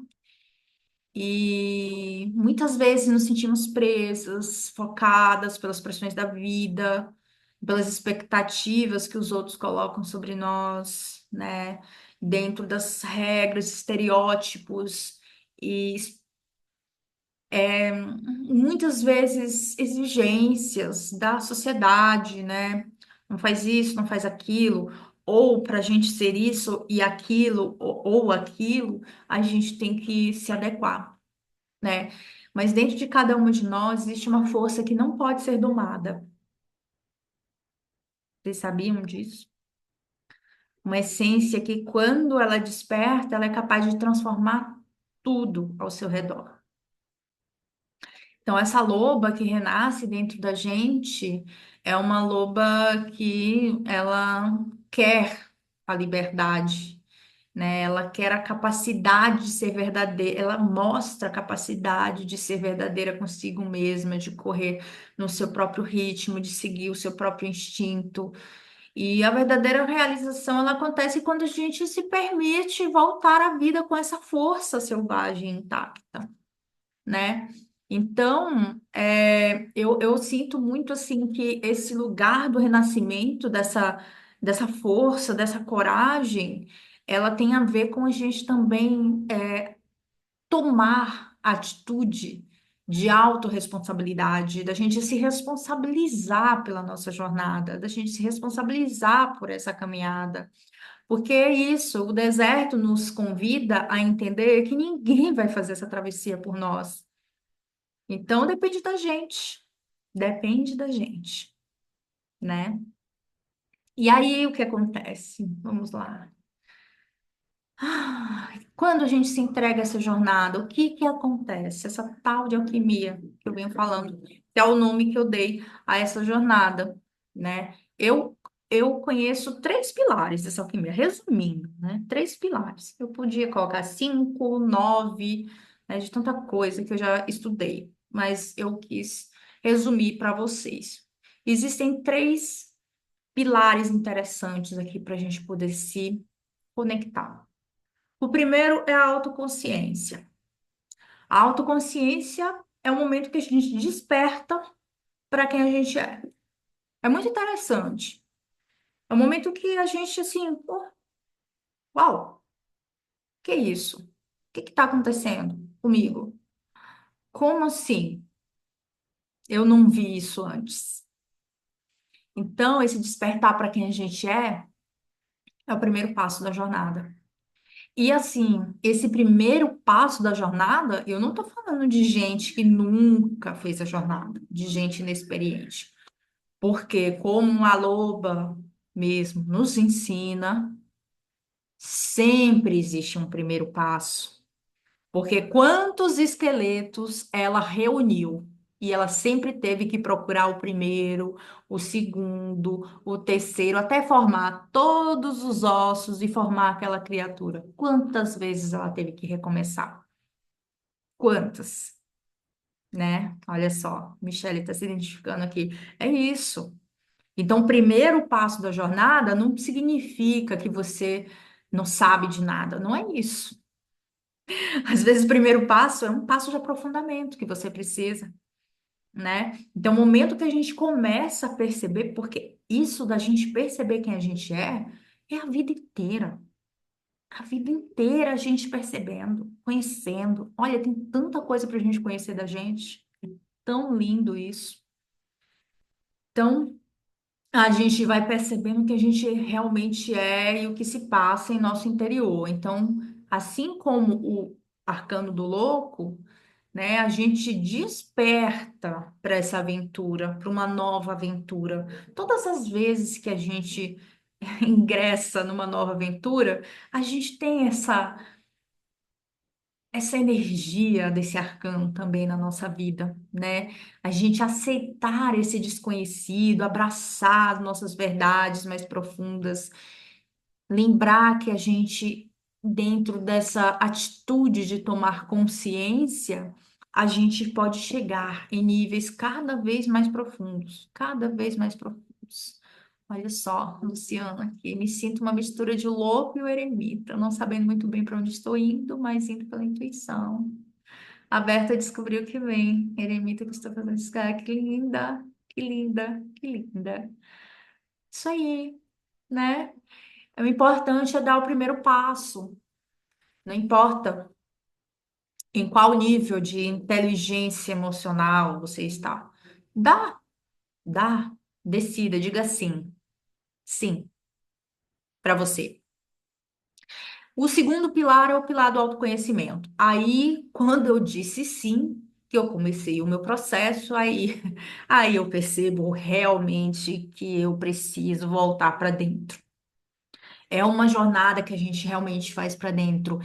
Speaker 1: E muitas vezes nos sentimos presas, focadas pelas pressões da vida, pelas expectativas que os outros colocam sobre nós, né? Dentro das regras, estereótipos e muitas vezes exigências da sociedade, né? Não faz isso, não faz aquilo, ou para a gente ser isso e aquilo, ou aquilo, a gente tem que se adequar, né? Mas dentro de cada uma de nós existe uma força que não pode ser domada. Vocês sabiam disso? Uma essência que, quando ela desperta, ela é capaz de transformar tudo ao seu redor. Então, essa loba que renasce dentro da gente é uma loba que ela quer a liberdade, né? Ela quer a capacidade de ser verdadeira, ela mostra a capacidade de ser verdadeira consigo mesma, de correr no seu próprio ritmo, de seguir o seu próprio instinto. E a verdadeira realização ela acontece quando a gente se permite voltar à vida com essa força selvagem intacta, né? Então, eu sinto muito assim que esse lugar do renascimento, dessa força, dessa coragem, ela tem a ver com a gente também tomar atitude de autorresponsabilidade, da gente se responsabilizar pela nossa jornada, da gente se responsabilizar por essa caminhada. Porque é isso, o deserto nos convida a entender que ninguém vai fazer essa travessia por nós. Então depende da gente. Depende da gente, né? E aí o que acontece? Vamos lá. Quando a gente se entrega a essa jornada, o que que acontece? Essa tal de alquimia que eu venho falando, que é o nome que eu dei a essa jornada, né? Eu conheço três pilares dessa alquimia, resumindo, né? Três pilares. Eu podia colocar cinco, nove, né, de tanta coisa que eu já estudei, mas eu quis resumir para vocês. Existem três pilares interessantes aqui para a gente poder se conectar. O primeiro é a autoconsciência. A autoconsciência é o momento que a gente desperta para quem a gente é. É muito interessante. É o momento que a gente, assim, pô, uau, que isso? O que está acontecendo comigo? Como assim? Eu não vi isso antes. Então, esse despertar para quem a gente é o primeiro passo da jornada. E assim, esse primeiro passo da jornada, eu não estou falando de gente que nunca fez a jornada, de gente inexperiente. Porque, como a loba mesmo nos ensina, sempre existe um primeiro passo. Porque quantos esqueletos ela reuniu? E ela sempre teve que procurar o primeiro, o segundo, o terceiro, até formar todos os ossos e formar aquela criatura. Quantas vezes ela teve que recomeçar? Quantas, né? Olha só, Michele está se identificando aqui. É isso. Então, o primeiro passo da jornada não significa que você não sabe de nada, não é isso. Às vezes, o primeiro passo é um passo de aprofundamento que você precisa, né? Então, o momento que a gente começa a perceber, porque isso da gente perceber quem a gente é a vida inteira. A vida inteira a gente percebendo, conhecendo. Olha, tem tanta coisa para a gente conhecer da gente. Tão lindo isso. Então, a gente vai percebendo que a gente realmente é e o que se passa em nosso interior. Então, assim como o arcano do louco, né, a gente desperta para essa aventura, para uma nova aventura. Todas as vezes que a gente ingressa numa nova aventura, a gente tem essa energia desse arcano também na nossa vida, né? A gente aceitar esse desconhecido, abraçar as nossas verdades mais profundas, lembrar que a gente, dentro dessa atitude de tomar consciência, a gente pode chegar em níveis cada vez mais profundos, cada vez mais profundos. Olha só, Luciana, aqui me sinto uma mistura de louco e o eremita, não sabendo muito bem para onde estou indo, mas indo pela intuição. Aberta a descobrir o que vem. Eremita que estou fazendo esse cara, que linda, que linda, que linda. Isso aí, né? O importante é dar o primeiro passo. Não importa em qual nível de inteligência emocional você está. Dá, dá, decida, diga sim, sim, para você. O segundo pilar é o pilar do autoconhecimento. Aí, quando eu disse sim, que eu comecei o meu processo, aí eu percebo realmente que eu preciso voltar para dentro. É uma jornada que a gente realmente faz para dentro.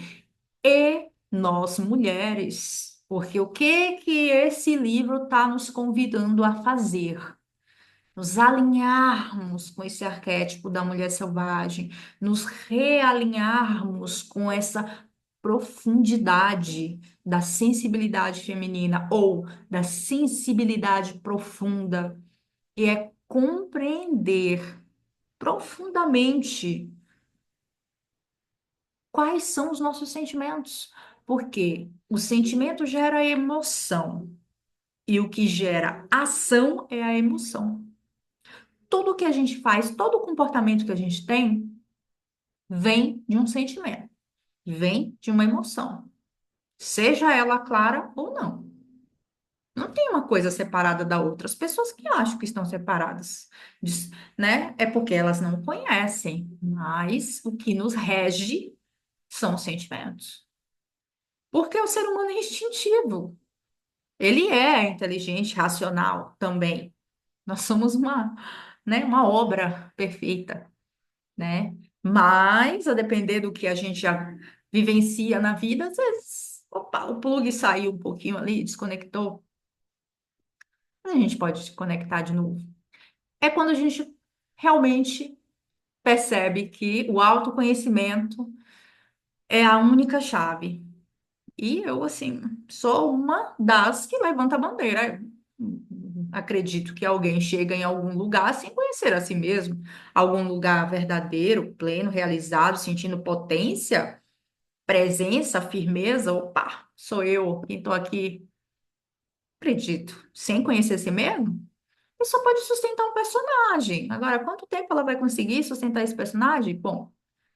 Speaker 1: E nós mulheres, porque o que que esse livro está nos convidando a fazer? Nos alinharmos com esse arquétipo da mulher selvagem, nos realinharmos com essa profundidade da sensibilidade feminina ou da sensibilidade profunda, e é compreender profundamente quais são os nossos sentimentos, porque o sentimento gera emoção e o que gera ação é a emoção. Tudo que a gente faz, todo o comportamento que a gente tem, vem de um sentimento, vem de uma emoção, seja ela clara ou não. Não tem uma coisa separada da outra. As pessoas que acham que estão separadas, né, é porque elas não conhecem, mas o que nos rege são os sentimentos. Porque o ser humano é instintivo. Ele é inteligente, racional também. Nós somos uma obra perfeita, né? Mas, a depender do que a gente já vivencia na vida, às vezes, opa, o plug saiu um pouquinho ali, desconectou. A gente pode se conectar de novo. É quando a gente realmente percebe que o autoconhecimento é a única chave. E eu, assim, sou uma das que levanta a bandeira. Acredito que alguém chega em algum lugar sem conhecer a si mesmo, algum lugar verdadeiro, pleno, realizado, sentindo potência, presença, firmeza. Opa, sou eu quem estou aqui. Acredito, sem conhecer a si mesmo, e só pode sustentar um personagem. Agora, quanto tempo ela vai conseguir sustentar esse personagem? Bom,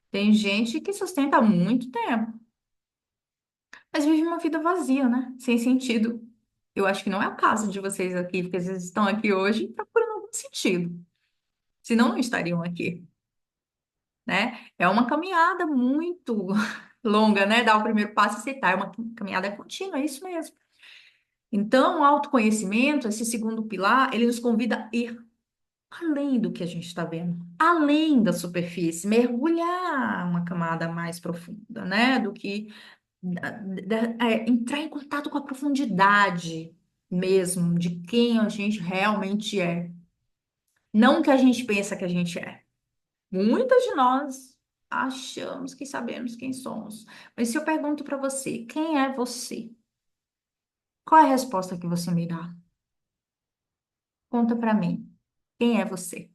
Speaker 1: tem gente que sustenta há muito tempo, mas vive uma vida vazia, né? Sem sentido. Eu acho que não é o caso de vocês aqui, porque vocês estão aqui hoje procurando algum sentido. Senão não estariam aqui, né? É uma caminhada muito. longa, né? Dar o primeiro passo e aceitar. É uma caminhada contínua, é isso mesmo. Então, o autoconhecimento, esse segundo pilar, ele nos convida a ir além do que a gente está vendo, além da superfície, mergulhar uma camada mais profunda, né? Do que entrar em contato com a profundidade mesmo de quem a gente realmente é, não o que a gente pensa que a gente é. Muitas de nós achamos que sabemos quem somos, mas se eu pergunto para você, quem é você? Qual é a resposta que você me dá? Conta para mim. Quem é você?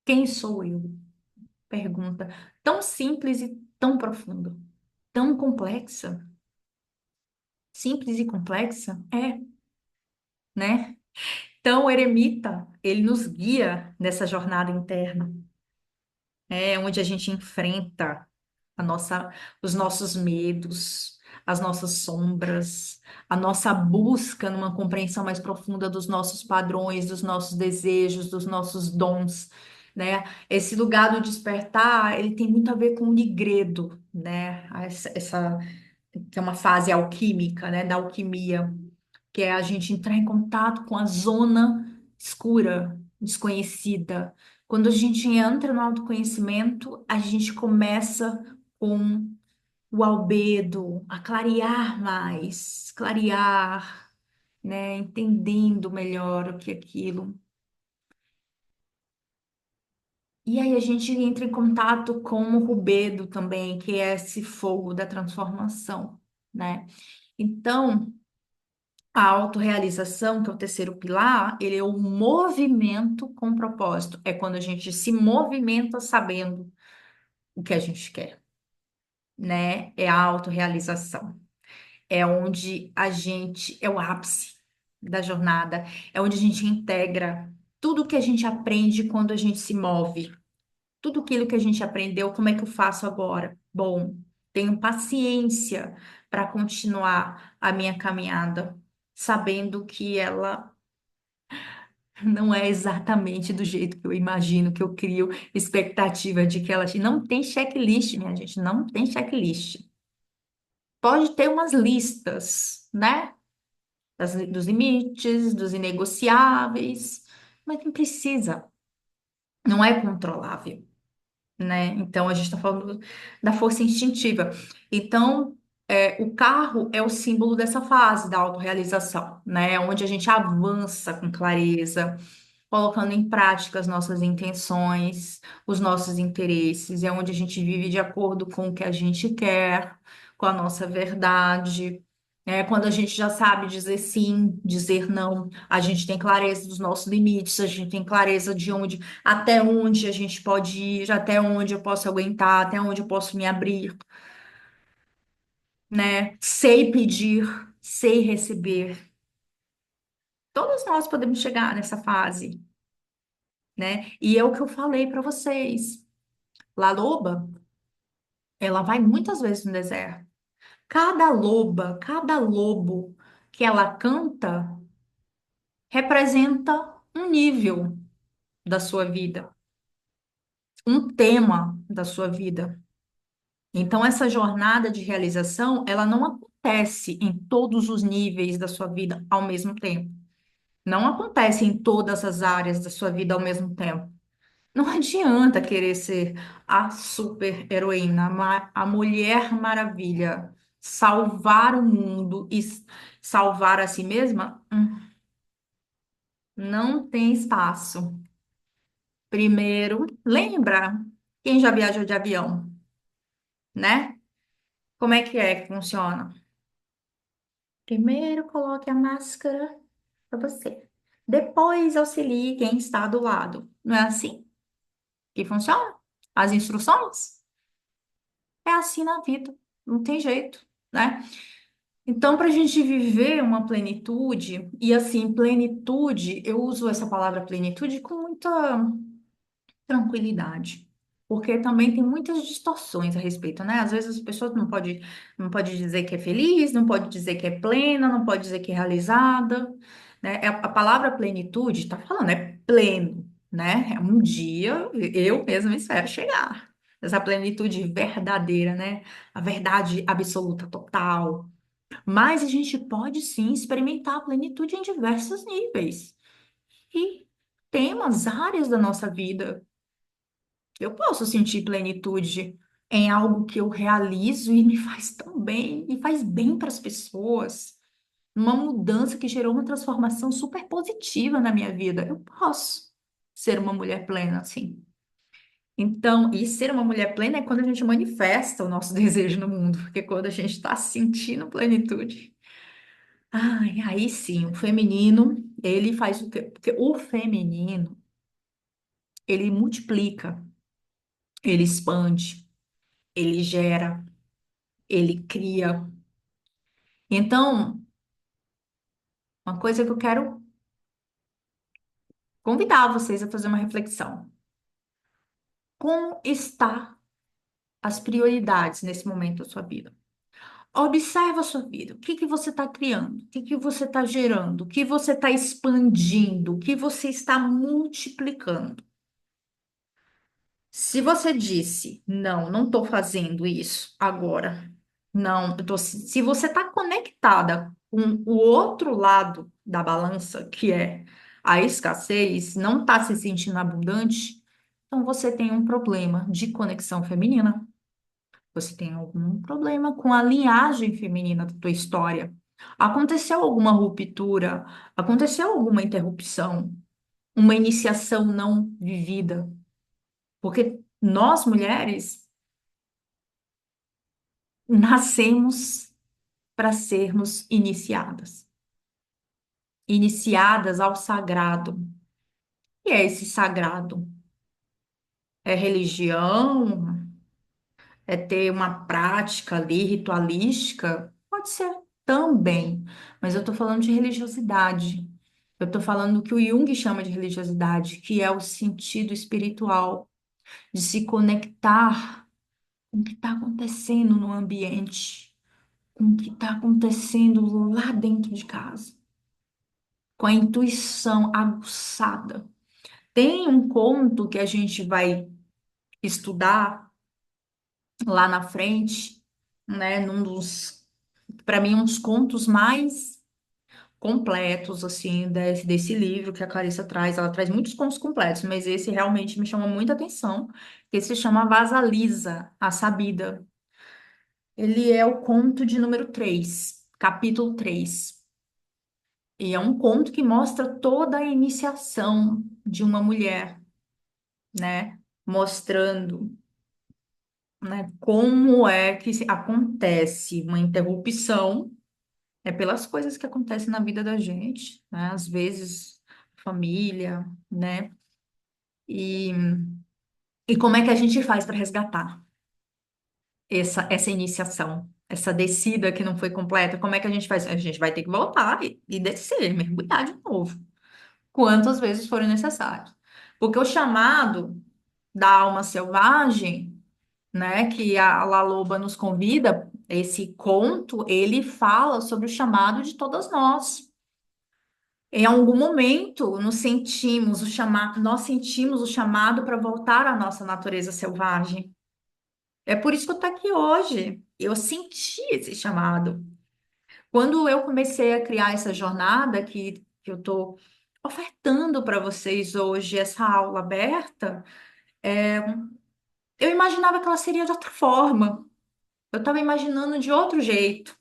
Speaker 1: Quem sou eu? Pergunta tão simples e tão profunda, tão complexa. Simples e complexa? É, né? Então, o eremita, ele nos guia nessa jornada interna, onde a gente enfrenta a nossa, os nossos medos, as nossas sombras, a nossa busca numa compreensão mais profunda dos nossos padrões, dos nossos desejos, dos nossos dons, né? Esse lugar do despertar, ele tem muito a ver com o nigredo, né? Essa que é uma fase alquímica, né? Da alquimia, que é a gente entrar em contato com a zona escura, desconhecida. Quando a gente entra no autoconhecimento, a gente começa com o albedo, a clarear mais, clarear, né, entendendo melhor o que é aquilo. E aí a gente entra em contato com o rubedo também, que é esse fogo da transformação, né? Então, a autorrealização, que é o terceiro pilar, ele é o movimento com propósito. É quando a gente se movimenta sabendo o que a gente quer, né? É a autorrealização. É onde a gente, é o ápice da jornada, é onde a gente integra tudo que a gente aprende quando a gente se move. Tudo aquilo que a gente aprendeu, como é que eu faço agora? Bom, tenho paciência para continuar a minha caminhada, sabendo que ela não é exatamente do jeito que eu imagino, que eu crio expectativa de que ela não tem checklist, minha gente, não tem checklist. Pode ter umas listas, né? Dos limites, dos inegociáveis, mas não precisa, não é controlável, né? Então a gente está falando da força instintiva. Então, o carro é o símbolo dessa fase da autorrealização, né? Onde a gente avança com clareza, colocando em prática as nossas intenções, os nossos interesses, é onde a gente vive de acordo com o que a gente quer, com a nossa verdade. É quando a gente já sabe dizer sim, dizer não, a gente tem clareza dos nossos limites, a gente tem clareza de onde, até onde a gente pode ir, até onde eu posso aguentar, até onde eu posso me abrir, né? Sei pedir, sei receber. Todos nós podemos chegar nessa fase, né? E é o que eu falei para vocês. La Loba, ela vai muitas vezes no deserto. Cada loba, cada lobo que ela canta representa um nível da sua vida, um tema da sua vida. Então, essa jornada de realização, ela não acontece em todos os níveis da sua vida ao mesmo tempo. Não acontece em todas as áreas da sua vida ao mesmo tempo. Não adianta querer ser a super-heroína, a Mulher Maravilha, salvar o mundo e salvar a si mesma. Não tem espaço. Primeiro, lembra quem já viajou de avião, né? Como é que funciona? Primeiro, coloque a máscara para você. Depois, auxilie quem está do lado. Não é assim que funciona? As instruções? É assim na vida, não tem jeito, né? Então, para a gente viver uma plenitude, e assim, plenitude, eu uso essa palavra plenitude com muita tranquilidade, porque também tem muitas distorções a respeito, né? Às vezes as pessoas não pode dizer que é feliz, não pode dizer que é plena, não pode dizer que é realizada, né? A palavra plenitude está falando, é pleno, né? É um dia, eu mesma espero chegar. essa plenitude verdadeira, né? A verdade absoluta, total. Mas a gente pode sim experimentar a plenitude em diversos níveis. E tem umas áreas da nossa vida. Eu posso sentir plenitude em algo que eu realizo e me faz tão bem, e faz bem para as pessoas. Uma mudança que gerou uma transformação super positiva na minha vida. Eu posso ser uma mulher plena, sim. Então, e ser uma mulher plena é quando a gente manifesta o nosso desejo no mundo, porque quando a gente está sentindo plenitude, ai, aí sim, o feminino, ele faz o quê? Porque o feminino, ele multiplica, ele expande, ele gera, ele cria. Então, uma coisa que eu quero convidar vocês a fazer uma reflexão. Como está as prioridades nesse momento da sua vida? Observa a sua vida. O que que você está criando? O que que você está gerando? O que você está expandindo? O que você está multiplicando? Se você disse, não, não estou fazendo isso agora, não, se você está conectada com o outro lado da balança, que é a escassez, não está se sentindo abundante, então você tem um problema de conexão feminina. Você tem algum problema com a linhagem feminina da tua história? Aconteceu alguma ruptura? Aconteceu alguma interrupção? Uma iniciação não vivida? Porque nós mulheres nascemos para sermos iniciadas, iniciadas ao sagrado. E é esse sagrado? É religião? É ter uma prática ali ritualística? Pode ser também, mas eu estou falando de religiosidade. Eu estou falando do que o Jung chama de religiosidade, que é o sentido espiritual de se conectar com o que está acontecendo no ambiente, com o que está acontecendo lá dentro de casa, com a intuição aguçada. Tem um conto que a gente vai estudar lá na frente, né, num dos, para mim, um dos contos mais completos, assim, desse livro que a Clarissa traz. Ela traz muitos contos completos, mas esse realmente me chama muita atenção, que se chama Vasalisa, a Sabida. Ele é o conto de número 3, capítulo 3. E é um conto que mostra toda a iniciação de uma mulher, né? Mostrando, né, como é que acontece uma interrupção, é pelas coisas que acontecem na vida da gente, né? Às vezes, família, né? E, e como é que a gente faz para resgatar essa iniciação, essa descida que não foi completa? Como é que a gente faz? A gente vai ter que voltar e descer, mergulhar de novo, quantas vezes forem necessárias. Porque o chamado da alma selvagem, né, que a La Loba nos convida, esse conto, ele fala sobre o chamado de todas nós. Em algum momento, nós sentimos o chamado para voltar à nossa natureza selvagem. É por isso que eu estou aqui hoje. Eu senti esse chamado. Quando eu comecei a criar essa jornada que eu estou ofertando para vocês hoje, essa aula aberta, eu imaginava que ela seria de outra forma. Eu estava imaginando de outro jeito.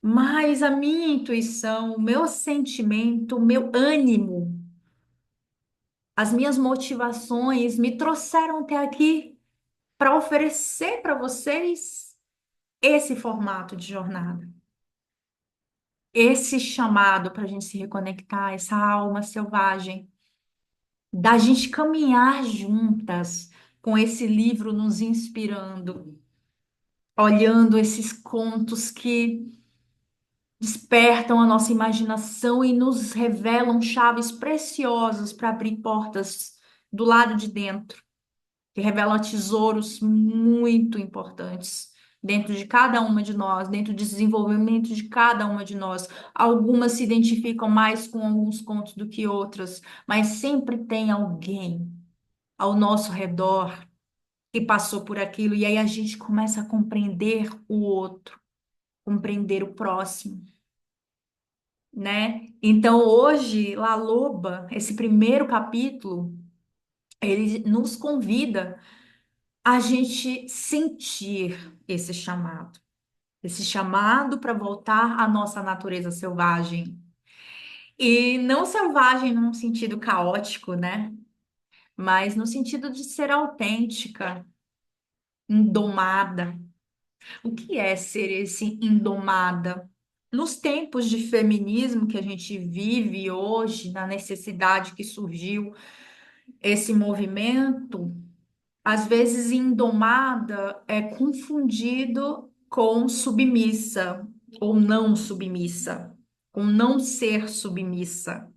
Speaker 1: Mas a minha intuição, o meu sentimento, o meu ânimo, as minhas motivações me trouxeram até aqui para oferecer para vocês esse formato de jornada, esse chamado para a gente se reconectar, essa alma selvagem, da gente caminhar juntas com esse livro nos inspirando, olhando esses contos que despertam a nossa imaginação e nos revelam chaves preciosas para abrir portas do lado de dentro, que revelam tesouros muito importantes dentro de cada uma de nós, dentro do desenvolvimento de cada uma de nós. Algumas se identificam mais com alguns contos do que outras, mas sempre tem alguém ao nosso redor que passou por aquilo, e aí a gente começa a compreender o outro, compreender o próximo, né? Então hoje, La Loba, esse primeiro capítulo, ele nos convida a gente sentir esse chamado para voltar à nossa natureza selvagem. E não selvagem num sentido caótico, né? Mas no sentido de ser autêntica, indomada. O que é ser esse indomada? Nos tempos de feminismo que a gente vive hoje, na necessidade que surgiu esse movimento, às vezes indomada é confundido com submissa ou não submissa, com não ser submissa,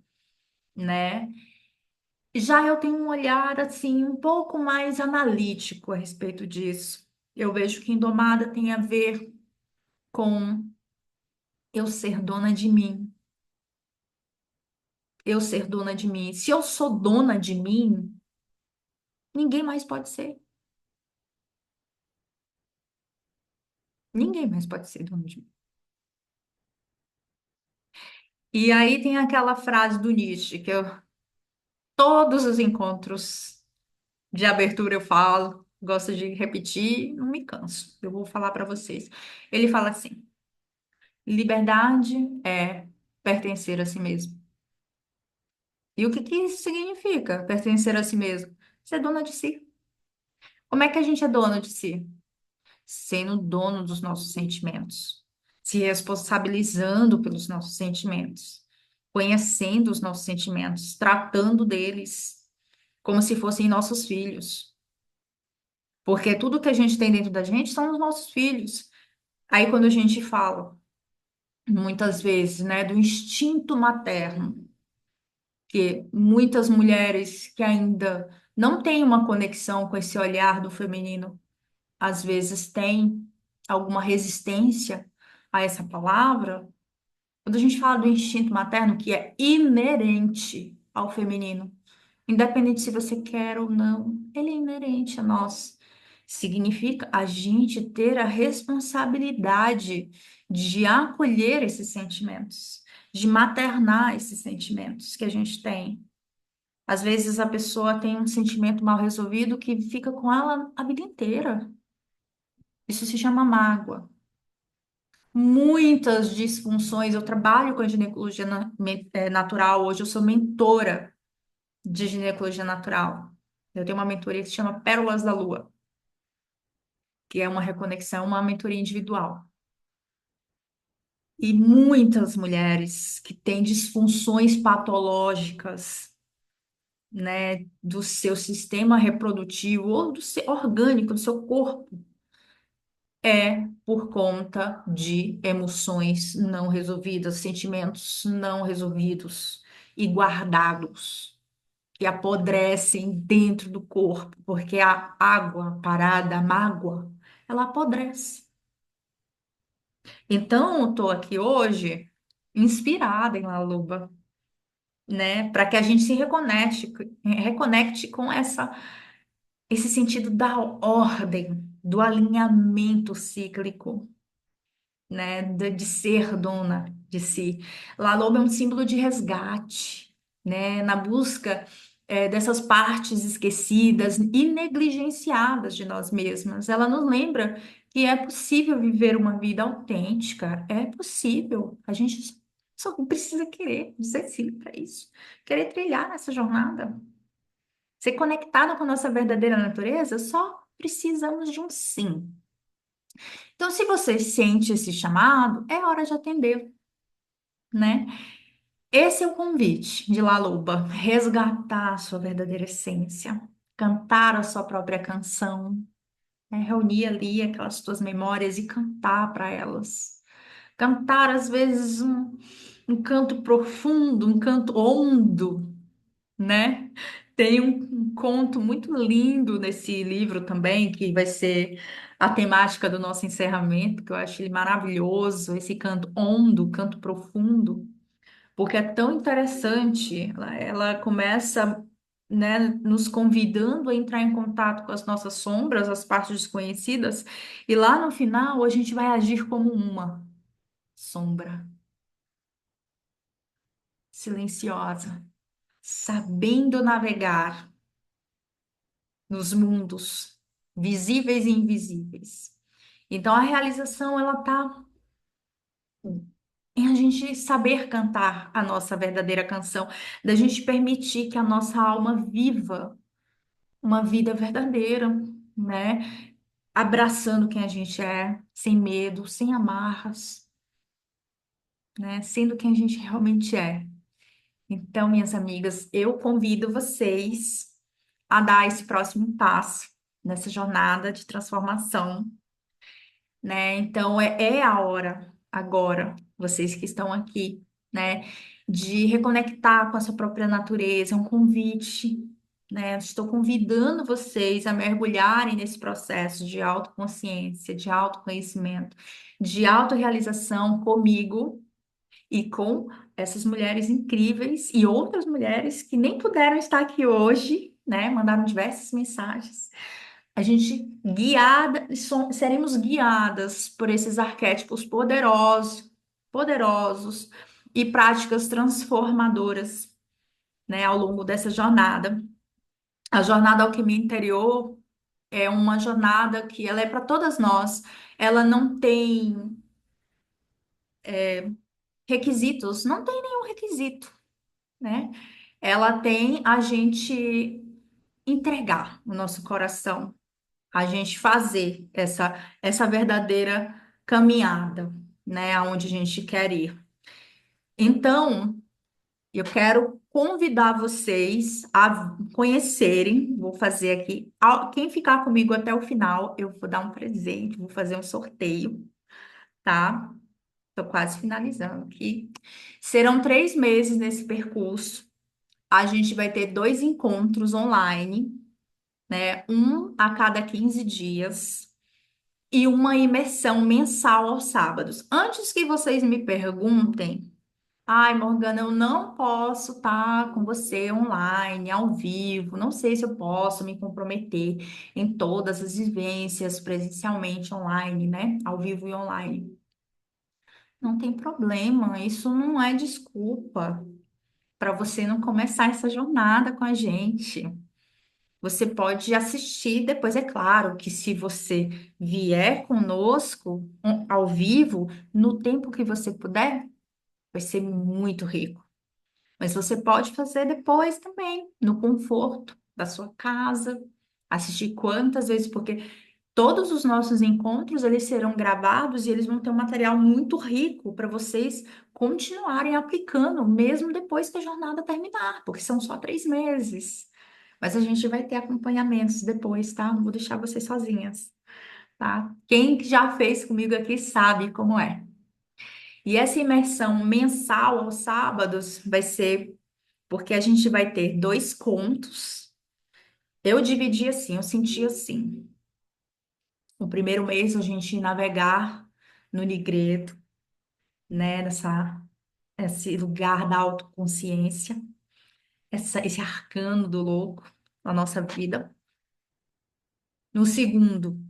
Speaker 1: né? Já eu tenho um olhar assim um pouco mais analítico a respeito disso. Eu vejo que indomada tem a ver com eu ser dona de mim, eu ser dona de mim. Se eu sou dona de mim, ninguém mais pode ser. Ninguém mais pode ser dona de mim. E aí tem aquela frase do Nietzsche que eu todos os encontros de abertura eu falo, gosto de repetir, não me canso. Eu vou falar para vocês. Ele fala assim: liberdade é pertencer a si mesmo. E o que que isso significa, pertencer a si mesmo? Ser dona de si. Como é que a gente é dono de si? Sendo dono dos nossos sentimentos, se responsabilizando pelos nossos sentimentos, conhecendo os nossos sentimentos, tratando deles como se fossem nossos filhos. Porque tudo que a gente tem dentro da gente são os nossos filhos. Aí, quando a gente fala, muitas vezes, né, do instinto materno, que muitas mulheres que ainda não têm uma conexão com esse olhar do feminino, às vezes têm alguma resistência a essa palavra. Quando a gente fala do instinto materno, que é inerente ao feminino, independente se você quer ou não, ele é inerente a nós. Significa a gente ter a responsabilidade de acolher esses sentimentos, de maternar esses sentimentos que a gente tem. Às vezes a pessoa tem um sentimento mal resolvido que fica com ela a vida inteira. Isso se chama mágoa. Muitas disfunções, eu trabalho com a ginecologia natural, hoje eu sou mentora de ginecologia natural. Eu tenho uma mentoria que se chama Pérolas da Lua, que é uma reconexão, uma mentoria individual. E muitas mulheres que têm disfunções patológicas, né, do seu sistema reprodutivo ou do seu orgânico, do seu corpo, é por conta de emoções não resolvidas, sentimentos não resolvidos e guardados, que apodrecem dentro do corpo, porque a água parada, a mágoa, ela apodrece. Então, eu tô aqui hoje inspirada em La Luba, né, para que a gente se reconecte com esse sentido da ordem, do alinhamento cíclico, né, de ser dona de si. La Loba é um símbolo de resgate, né, na busca dessas partes esquecidas e negligenciadas de nós mesmas. Ela nos lembra que é possível viver uma vida autêntica, é possível. A gente só precisa querer, dizer sim para isso, querer trilhar nessa jornada, ser conectada com a nossa verdadeira natureza, só precisamos de um sim. Então, se você sente esse chamado, é hora de atender, né? Esse é o convite de La Loba, resgatar a sua verdadeira essência, cantar a sua própria canção, né? Reunir ali aquelas suas memórias e cantar para elas. Cantar, às vezes, um canto profundo, um canto ondo, né? Tem um conto muito lindo nesse livro também, que vai ser a temática do nosso encerramento, que eu acho ele maravilhoso, esse canto ondo, canto profundo, porque é tão interessante. Ela começa. né, nos convidando a entrar em contato com as nossas sombras, as partes desconhecidas, e lá no final a gente vai agir como uma sombra silenciosa, sabendo navegar nos mundos visíveis e invisíveis. Então a realização ela tá em a gente saber cantar a nossa verdadeira canção, da gente permitir que a nossa alma viva uma vida verdadeira, né? Abraçando quem a gente é, sem medo, sem amarras, né? Sendo quem a gente realmente é. Então, minhas amigas, eu convido vocês a dar esse próximo passo nessa jornada de transformação, né? Então, é a hora agora, vocês que estão aqui, né, de reconectar com a sua própria natureza, é um convite, né? Eu estou convidando vocês a mergulharem nesse processo de autoconsciência, de autoconhecimento, de autorrealização comigo e com essas mulheres incríveis e outras mulheres que nem puderam estar aqui hoje, né? Mandaram diversas mensagens. A gente seremos guiadas por esses arquétipos poderosos, poderosos e práticas transformadoras, né, ao longo dessa jornada. A jornada Alquimia Interior é uma jornada que ela é para todas nós. Ela não tem requisitos, não tem nenhum requisito, né? Ela tem a gente entregar o nosso coração, a gente fazer essa verdadeira caminhada, né, aonde a gente quer ir. Então, eu quero convidar vocês a conhecerem, vou fazer aqui, quem ficar comigo até o final, eu vou dar um presente, vou fazer um sorteio, tá? Tô quase finalizando aqui. Serão 3 meses nesse percurso. A gente vai ter 2 encontros online, né? Um a cada 15 dias e uma imersão mensal aos sábados. Antes que vocês me perguntem, ai, Morgana, eu não posso estar com você online, ao vivo, não sei se eu posso me comprometer em todas as vivências presencialmente online, né? Ao vivo e online. Não tem problema, isso não é desculpa para você não começar essa jornada com a gente. Você pode assistir depois, é claro que se você vier conosco ao vivo, no tempo que você puder, vai ser muito rico. Mas você pode fazer depois também, no conforto da sua casa, assistir quantas vezes, porque todos os nossos encontros, eles serão gravados e eles vão ter um material muito rico para vocês continuarem aplicando, mesmo depois que a jornada terminar, porque são só 3 meses. Mas a gente vai ter acompanhamentos depois, tá? Não vou deixar vocês sozinhas, tá? Quem já fez comigo aqui sabe como é. E essa imersão mensal aos sábados vai ser porque a gente vai ter 2 contos. Eu dividi assim, eu senti assim. O primeiro mês a gente navegar no Nigredo, né? Esse lugar da autoconsciência, esse arcano do louco na nossa vida. No segundo,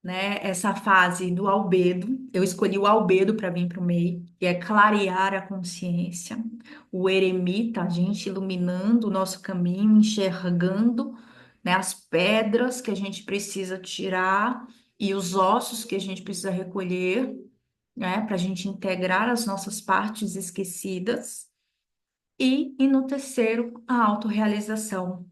Speaker 1: né? Essa fase do albedo. Eu escolhi o albedo para vir para o meio, que é clarear a consciência. O eremita, a gente iluminando o nosso caminho, enxergando, né, as pedras que a gente precisa tirar e os ossos que a gente precisa recolher, né, para a gente integrar as nossas partes esquecidas. E no terceiro, a autorrealização,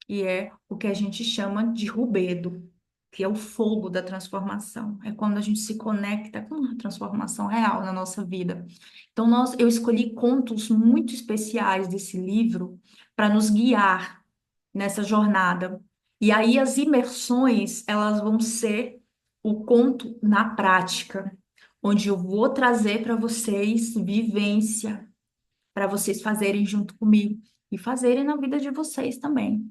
Speaker 1: que é o que a gente chama de rubedo, que é o fogo da transformação. É quando a gente se conecta com a transformação real na nossa vida. Então, eu escolhi contos muito especiais desse livro para nos guiar nessa jornada. E aí as imersões, elas vão ser o conto na prática, onde eu vou trazer para vocês vivência, para vocês fazerem junto comigo e fazerem na vida de vocês também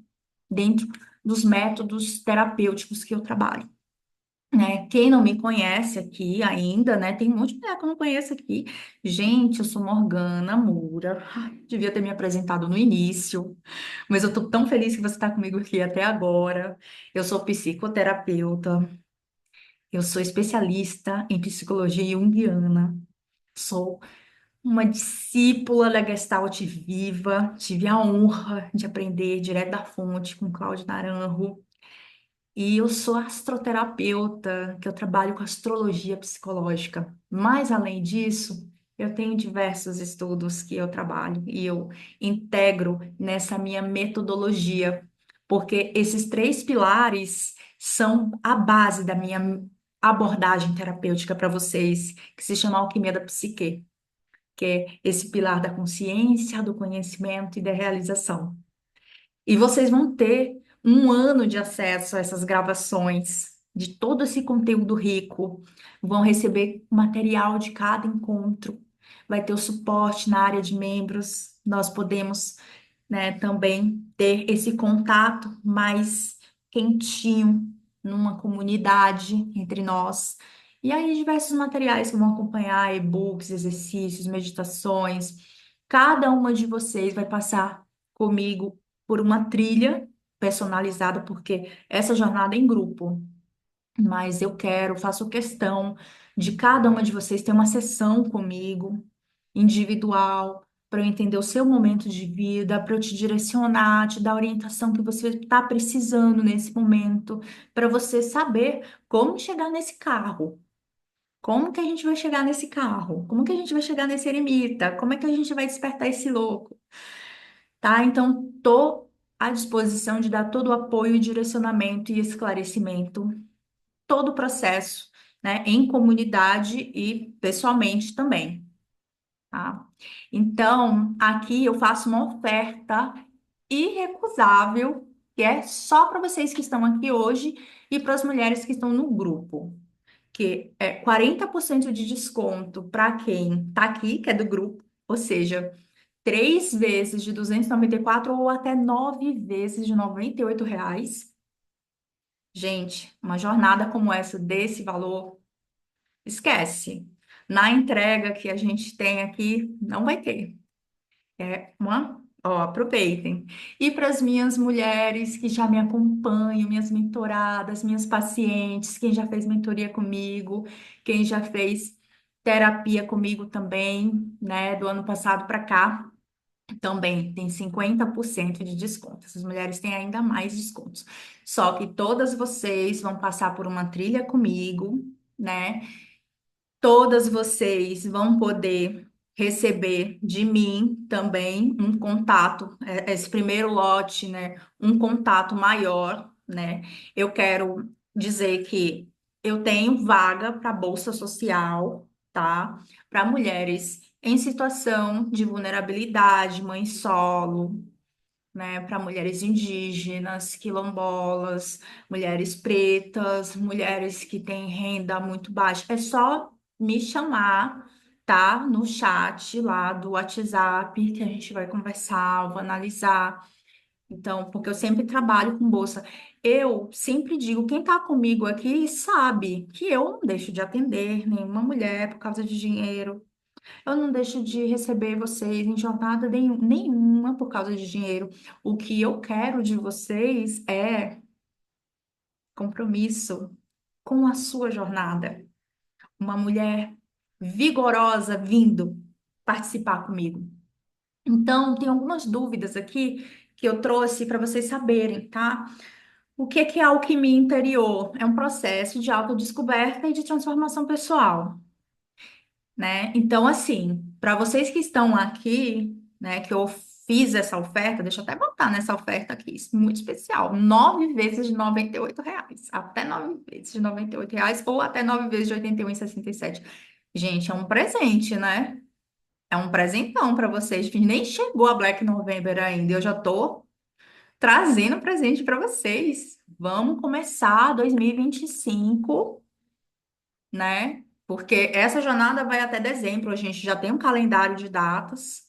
Speaker 1: dentro dos métodos terapêuticos que eu trabalho. né? Quem não me conhece aqui ainda, né? Tem um monte de mulher que eu não conheço aqui. Gente, eu sou Morgana Moura. Ai, devia ter me apresentado no início, mas eu tô tão feliz que você está comigo aqui até agora. Eu sou psicoterapeuta, eu sou especialista em psicologia junguiana, sou uma discípula da Gestalt Viva, tive a honra de aprender direto da fonte com Cláudio Naranjo. E eu sou astroterapeuta, que eu trabalho com astrologia psicológica. Mas, além disso, eu tenho diversos estudos que eu trabalho e eu integro nessa minha metodologia, porque esses três pilares são a base da minha abordagem terapêutica para vocês, que se chama Alquimia da Psique, que é esse pilar da consciência, do conhecimento e da realização. E vocês vão ter um ano de acesso a essas gravações de todo esse conteúdo rico. Vão receber material de cada encontro. Vai ter o suporte na área de membros. Nós podemos, né, também ter esse contato mais quentinho numa comunidade entre nós. E aí, diversos materiais que vão acompanhar, e-books, exercícios, meditações. Cada uma de vocês vai passar comigo por uma trilha personalizada, porque essa jornada é em grupo, mas eu quero, faço questão de cada uma de vocês ter uma sessão comigo, individual, para eu entender o seu momento de vida, para eu te direcionar, te dar a orientação que você está precisando nesse momento, para você saber como chegar nesse carro. Como que a gente vai chegar nesse carro? Como que a gente vai chegar nesse eremita? Como é que a gente vai despertar esse louco? Tá? Então, tô à disposição de dar todo o apoio, direcionamento e esclarecimento, todo o processo, né, em comunidade e pessoalmente também, tá? Então, aqui eu faço uma oferta irrecusável, que é só para vocês que estão aqui hoje e para as mulheres que estão no grupo, que é 40% de desconto para quem está aqui, que é do grupo, ou seja, 3 vezes de 294 ou até 9 vezes de R$ 98. Gente, uma jornada como essa, desse valor, esquece. Na entrega que a gente tem aqui, não vai ter. É uma, ó, aproveitem. E para as minhas mulheres que já me acompanham, minhas mentoradas, minhas pacientes, quem já fez mentoria comigo, quem já fez terapia comigo também, né, do ano passado para cá. Também tem 50% de desconto. Essas mulheres têm ainda mais descontos. Só que todas vocês vão passar por uma trilha comigo, né? Todas vocês vão poder receber de mim também um contato, esse primeiro lote, né? Um contato maior, né? Eu quero dizer que eu tenho vaga para Bolsa Social, tá? Para mulheres em situação de vulnerabilidade, mãe solo, né, para mulheres indígenas, quilombolas, mulheres pretas, mulheres que têm renda muito baixa. É só me chamar, tá? No chat lá do WhatsApp, que a gente vai conversar, eu vou analisar. Então, porque eu sempre trabalho com bolsa. Eu sempre digo, quem tá comigo aqui sabe que eu não deixo de atender nenhuma mulher por causa de dinheiro. Eu não deixo de receber vocês em jornada nenhuma por causa de dinheiro. O que eu quero de vocês é compromisso com a sua jornada. Uma mulher vigorosa vindo participar comigo. Então, tem algumas dúvidas aqui que eu trouxe para vocês saberem, tá? O que é alquimia interior? É um processo de autodescoberta e de transformação pessoal, né? Então, assim, para vocês que estão aqui, né, que eu fiz essa oferta, deixa eu até botar nessa oferta aqui, isso é muito especial, 9 vezes de R$ 98, até 9 vezes de R$ 98, ou até 9 vezes de 81,67. Gente, é um presente, né? É um presentão para vocês, que nem chegou a Black November ainda, eu já tô trazendo presente para vocês. Vamos começar 2025, né? Porque essa jornada vai até dezembro, a gente já tem um calendário de datas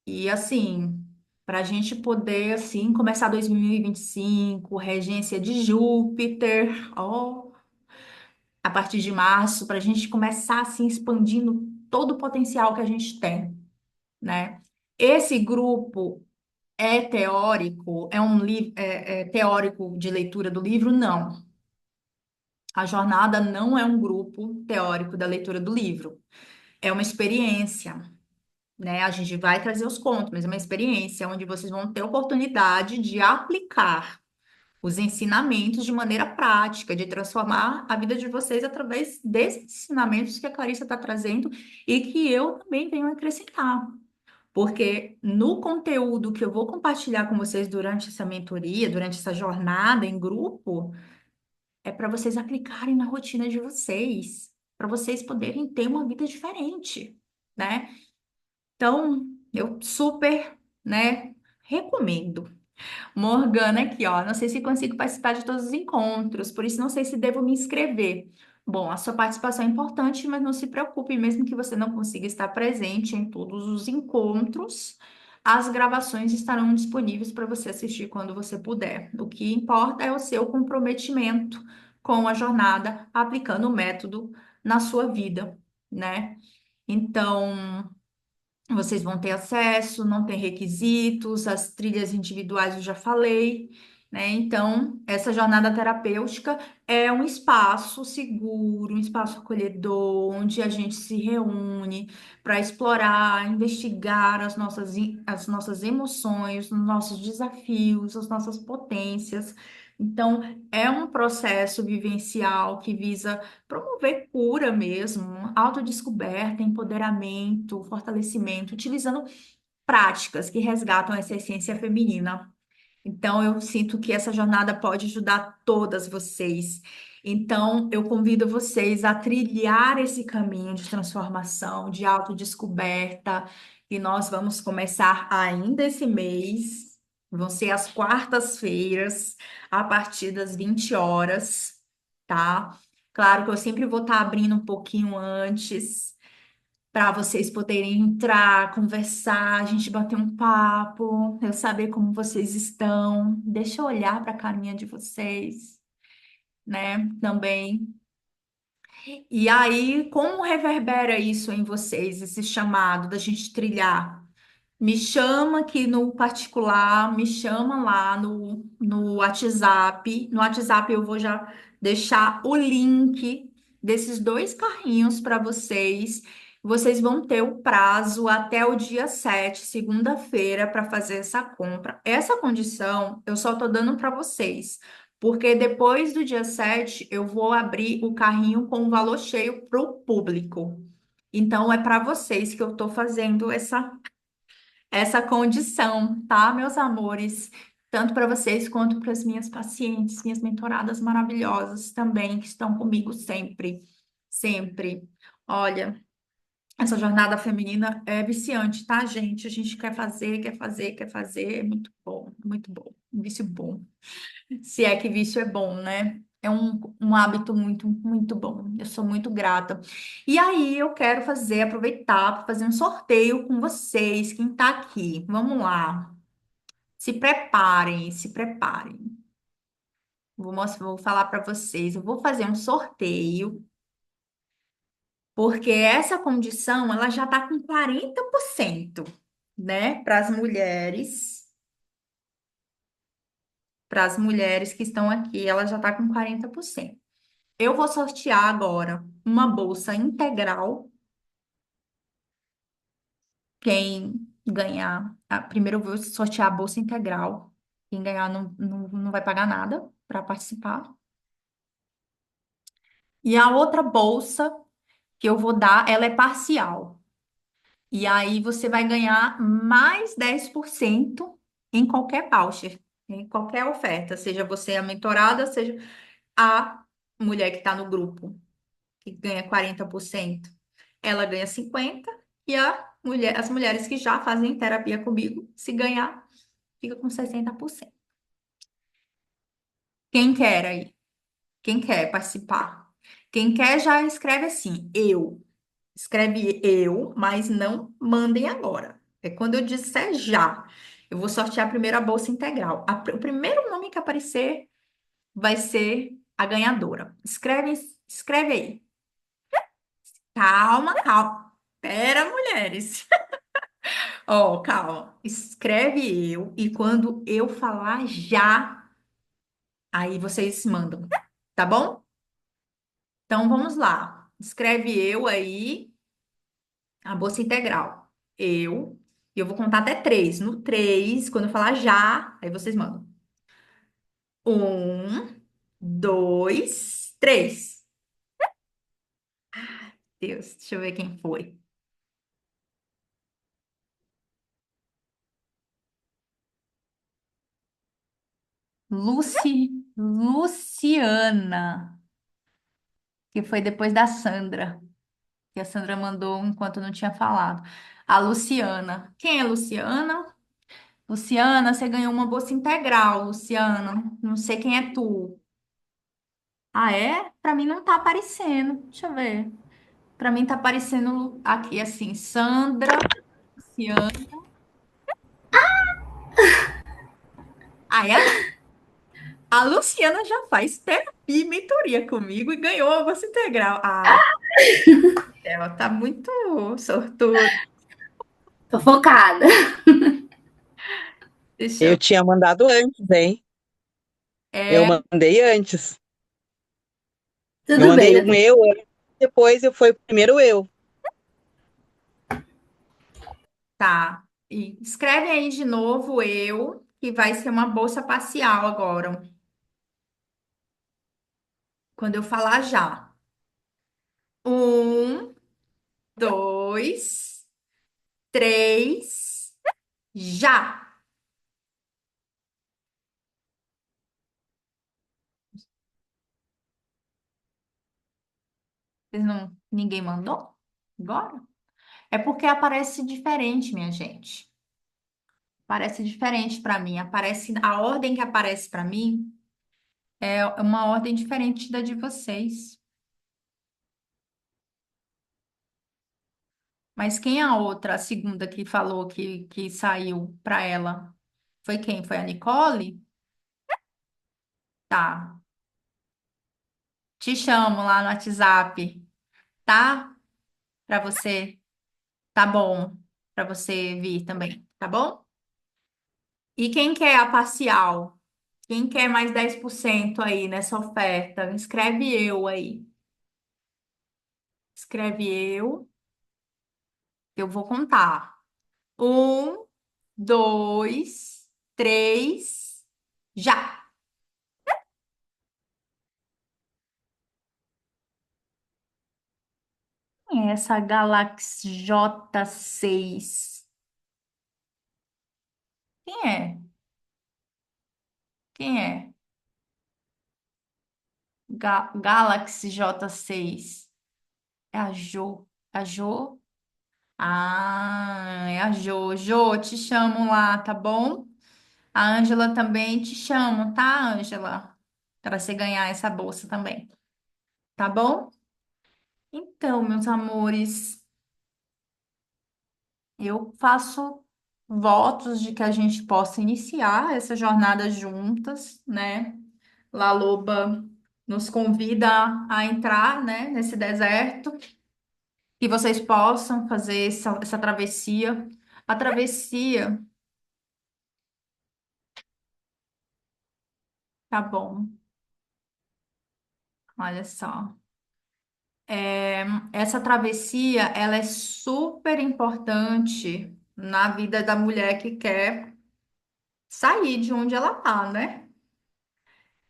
Speaker 1: e assim, para a gente poder assim começar 2025, regência de Júpiter, ó. a partir de março, para a gente começar assim expandindo todo o potencial que a gente tem, né? Esse grupo é teórico, é um livro teórico de leitura do livro? Não. A jornada não é um grupo teórico da leitura do livro. É uma experiência, né? A gente vai trazer os contos, mas é uma experiência onde vocês vão ter oportunidade de aplicar os ensinamentos de maneira prática, de transformar a vida de vocês através desses ensinamentos que a Clarissa está trazendo e que eu também venho acrescentar. Porque no conteúdo que eu vou compartilhar com vocês durante essa mentoria, durante essa jornada em grupo, é para vocês aplicarem na rotina de vocês, para vocês poderem ter uma vida diferente, né? Então, eu super, né, recomendo. Morgana aqui, ó. Não sei se consigo participar de todos os encontros, por isso não sei se devo me inscrever. Bom, a sua participação é importante, mas não se preocupe, mesmo que você não consiga estar presente em todos os encontros, as gravações estarão disponíveis para você assistir quando você puder. O que importa é o seu comprometimento com a jornada, aplicando o método na sua vida, né? Então, vocês vão ter acesso, não tem requisitos, as trilhas individuais eu já falei, né? Então, essa jornada terapêutica é um espaço seguro, um espaço acolhedor, onde a gente se reúne para explorar, investigar as nossas emoções, os nossos desafios, as nossas potências. Então, é um processo vivencial que visa promover cura mesmo, autodescoberta, empoderamento, fortalecimento, utilizando práticas que resgatam essa essência feminina. Então, eu sinto que essa jornada pode ajudar todas vocês. Então, eu convido vocês a trilhar esse caminho de transformação, de autodescoberta, e nós vamos começar ainda esse mês. Vão ser as quartas-feiras, a partir das 20 horas, tá? Claro que eu sempre vou estar abrindo um pouquinho antes para vocês poderem entrar, conversar, a gente bater um papo, eu saber como vocês estão. Deixa eu olhar para a carinha de vocês, né? Também. E aí, como reverbera isso em vocês, esse chamado da gente trilhar? Me chama aqui no particular, me chama lá no WhatsApp. No WhatsApp eu vou já deixar o link desses dois carrinhos para vocês. Vocês vão ter o prazo até o dia 7, segunda-feira, para fazer essa compra. Essa condição eu só estou dando para vocês, porque depois do dia 7 eu vou abrir o carrinho com o valor cheio para o público. Então é para vocês que eu estou fazendo essa condição, tá, meus amores? Tanto para vocês quanto para as minhas pacientes, minhas mentoradas maravilhosas também, que estão comigo sempre, sempre. Olha, essa jornada feminina é viciante, tá, gente? A gente quer fazer, quer fazer, quer fazer. É muito bom, muito bom. Um vício bom. Se é que vício é bom, né? É um hábito muito, muito bom. Eu sou muito grata. E aí, eu quero aproveitar para fazer um sorteio com vocês, quem tá aqui. Vamos lá. Se preparem, se preparem. Vou falar para vocês. Eu vou fazer um sorteio, porque essa condição, ela já tá com 40%, né? Para as mulheres que estão aqui, ela já tá com 40%. Eu vou sortear agora uma bolsa integral. Quem ganhar, primeiro eu vou sortear a bolsa integral. Quem ganhar não vai pagar nada para participar. E a outra bolsa que eu vou dar, ela é parcial. E aí você vai ganhar mais 10% em qualquer voucher, em qualquer oferta, seja você a mentorada, seja a mulher que está no grupo, que ganha 40%. Ela ganha 50% e as mulheres que já fazem terapia comigo, se ganhar, fica com 60%. Quem quer aí? Quem quer participar? Quem quer já escreve assim, eu. Escreve eu, mas não mandem agora. É quando eu disser já. Eu vou sortear primeiro a bolsa integral. O primeiro nome que aparecer vai ser a ganhadora. Escreve Escreve aí. Calma, calma. Pera, mulheres. Ó, calma. Escreve eu e quando eu falar já, aí vocês mandam, tá bom? Então vamos lá. Escreve eu aí, a bolsa integral. Eu. E eu vou contar até três. No três, quando eu falar já, aí vocês mandam. Um, dois, três. Deus, deixa eu ver quem foi. Luciana, que foi depois da Sandra, que a Sandra mandou enquanto eu não tinha falado. A Luciana. Quem é Luciana? Luciana, você ganhou uma bolsa integral, Luciana. Não sei quem é tu. Ah, é? Pra mim não tá aparecendo. Deixa eu ver. Pra mim tá aparecendo aqui assim, Sandra, Luciana. Ah, é? A Luciana já faz terapia e mentoria comigo e ganhou a bolsa integral. Ah, ela tá muito sortuda.
Speaker 2: Tô focada.
Speaker 1: Deixa
Speaker 3: Eu
Speaker 1: eu...
Speaker 3: tinha mandado antes, hein? Eu
Speaker 1: É,
Speaker 3: mandei antes. Eu
Speaker 2: Tudo bem,
Speaker 3: mandei um
Speaker 2: Nath.
Speaker 3: eu, depois eu foi primeiro eu.
Speaker 1: tá. E escreve aí de novo eu, que vai ser uma bolsa parcial agora, quando eu falar já. Um, dois, três, já. Vocês não, ninguém mandou? Agora? É porque aparece diferente, minha gente. Parece diferente para mim. Aparece a ordem que aparece para mim é uma ordem diferente da de vocês. Mas quem é a outra, a segunda que falou que saiu para ela? Foi quem? Foi a Nicole? Tá. Te chamo lá no WhatsApp, tá? Para você. Tá bom. Para você vir também, tá bom? E quem quer a parcial? Quem quer mais 10% aí nessa oferta? Escreve eu aí. Escreve eu vou contar. Um, dois, três, já. Quem é essa Galaxy J6? Quem é? Quem é? Galaxy J6. É a Jo. A Jo? Ah, é a Jo. Jo, te chamo lá, tá bom? A Ângela também te chamo, tá, Ângela? Para você ganhar essa bolsa também, tá bom? Então, meus amores, eu faço votos de que a gente possa iniciar essa jornada juntas, né? La Loba nos convida a entrar, né, nesse deserto, que vocês possam fazer essa travessia. A travessia, tá bom, olha só. Essa travessia, ela é super importante na vida da mulher que quer sair de onde ela tá, né?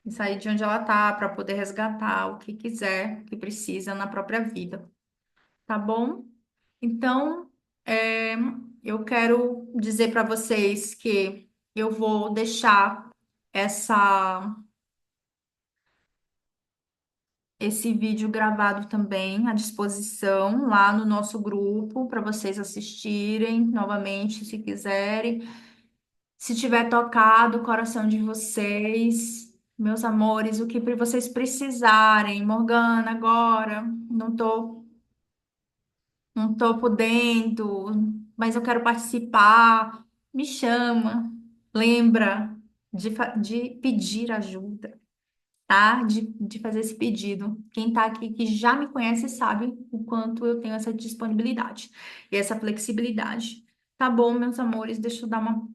Speaker 1: E sair de onde ela tá para poder resgatar o que quiser, o que precisa na própria vida, tá bom? Então, é, eu quero dizer para vocês que eu vou deixar essa esse vídeo gravado também à disposição lá no nosso grupo para vocês assistirem novamente, se quiserem. Se tiver tocado o coração de vocês, meus amores, o que vocês precisarem, Morgana, agora, não tô podendo, mas eu quero participar. Me chama, lembra de pedir ajuda. tá? De fazer esse pedido. Quem tá aqui que já me conhece sabe o quanto eu tenho essa disponibilidade e essa flexibilidade. Tá bom, meus amores, deixa eu dar uma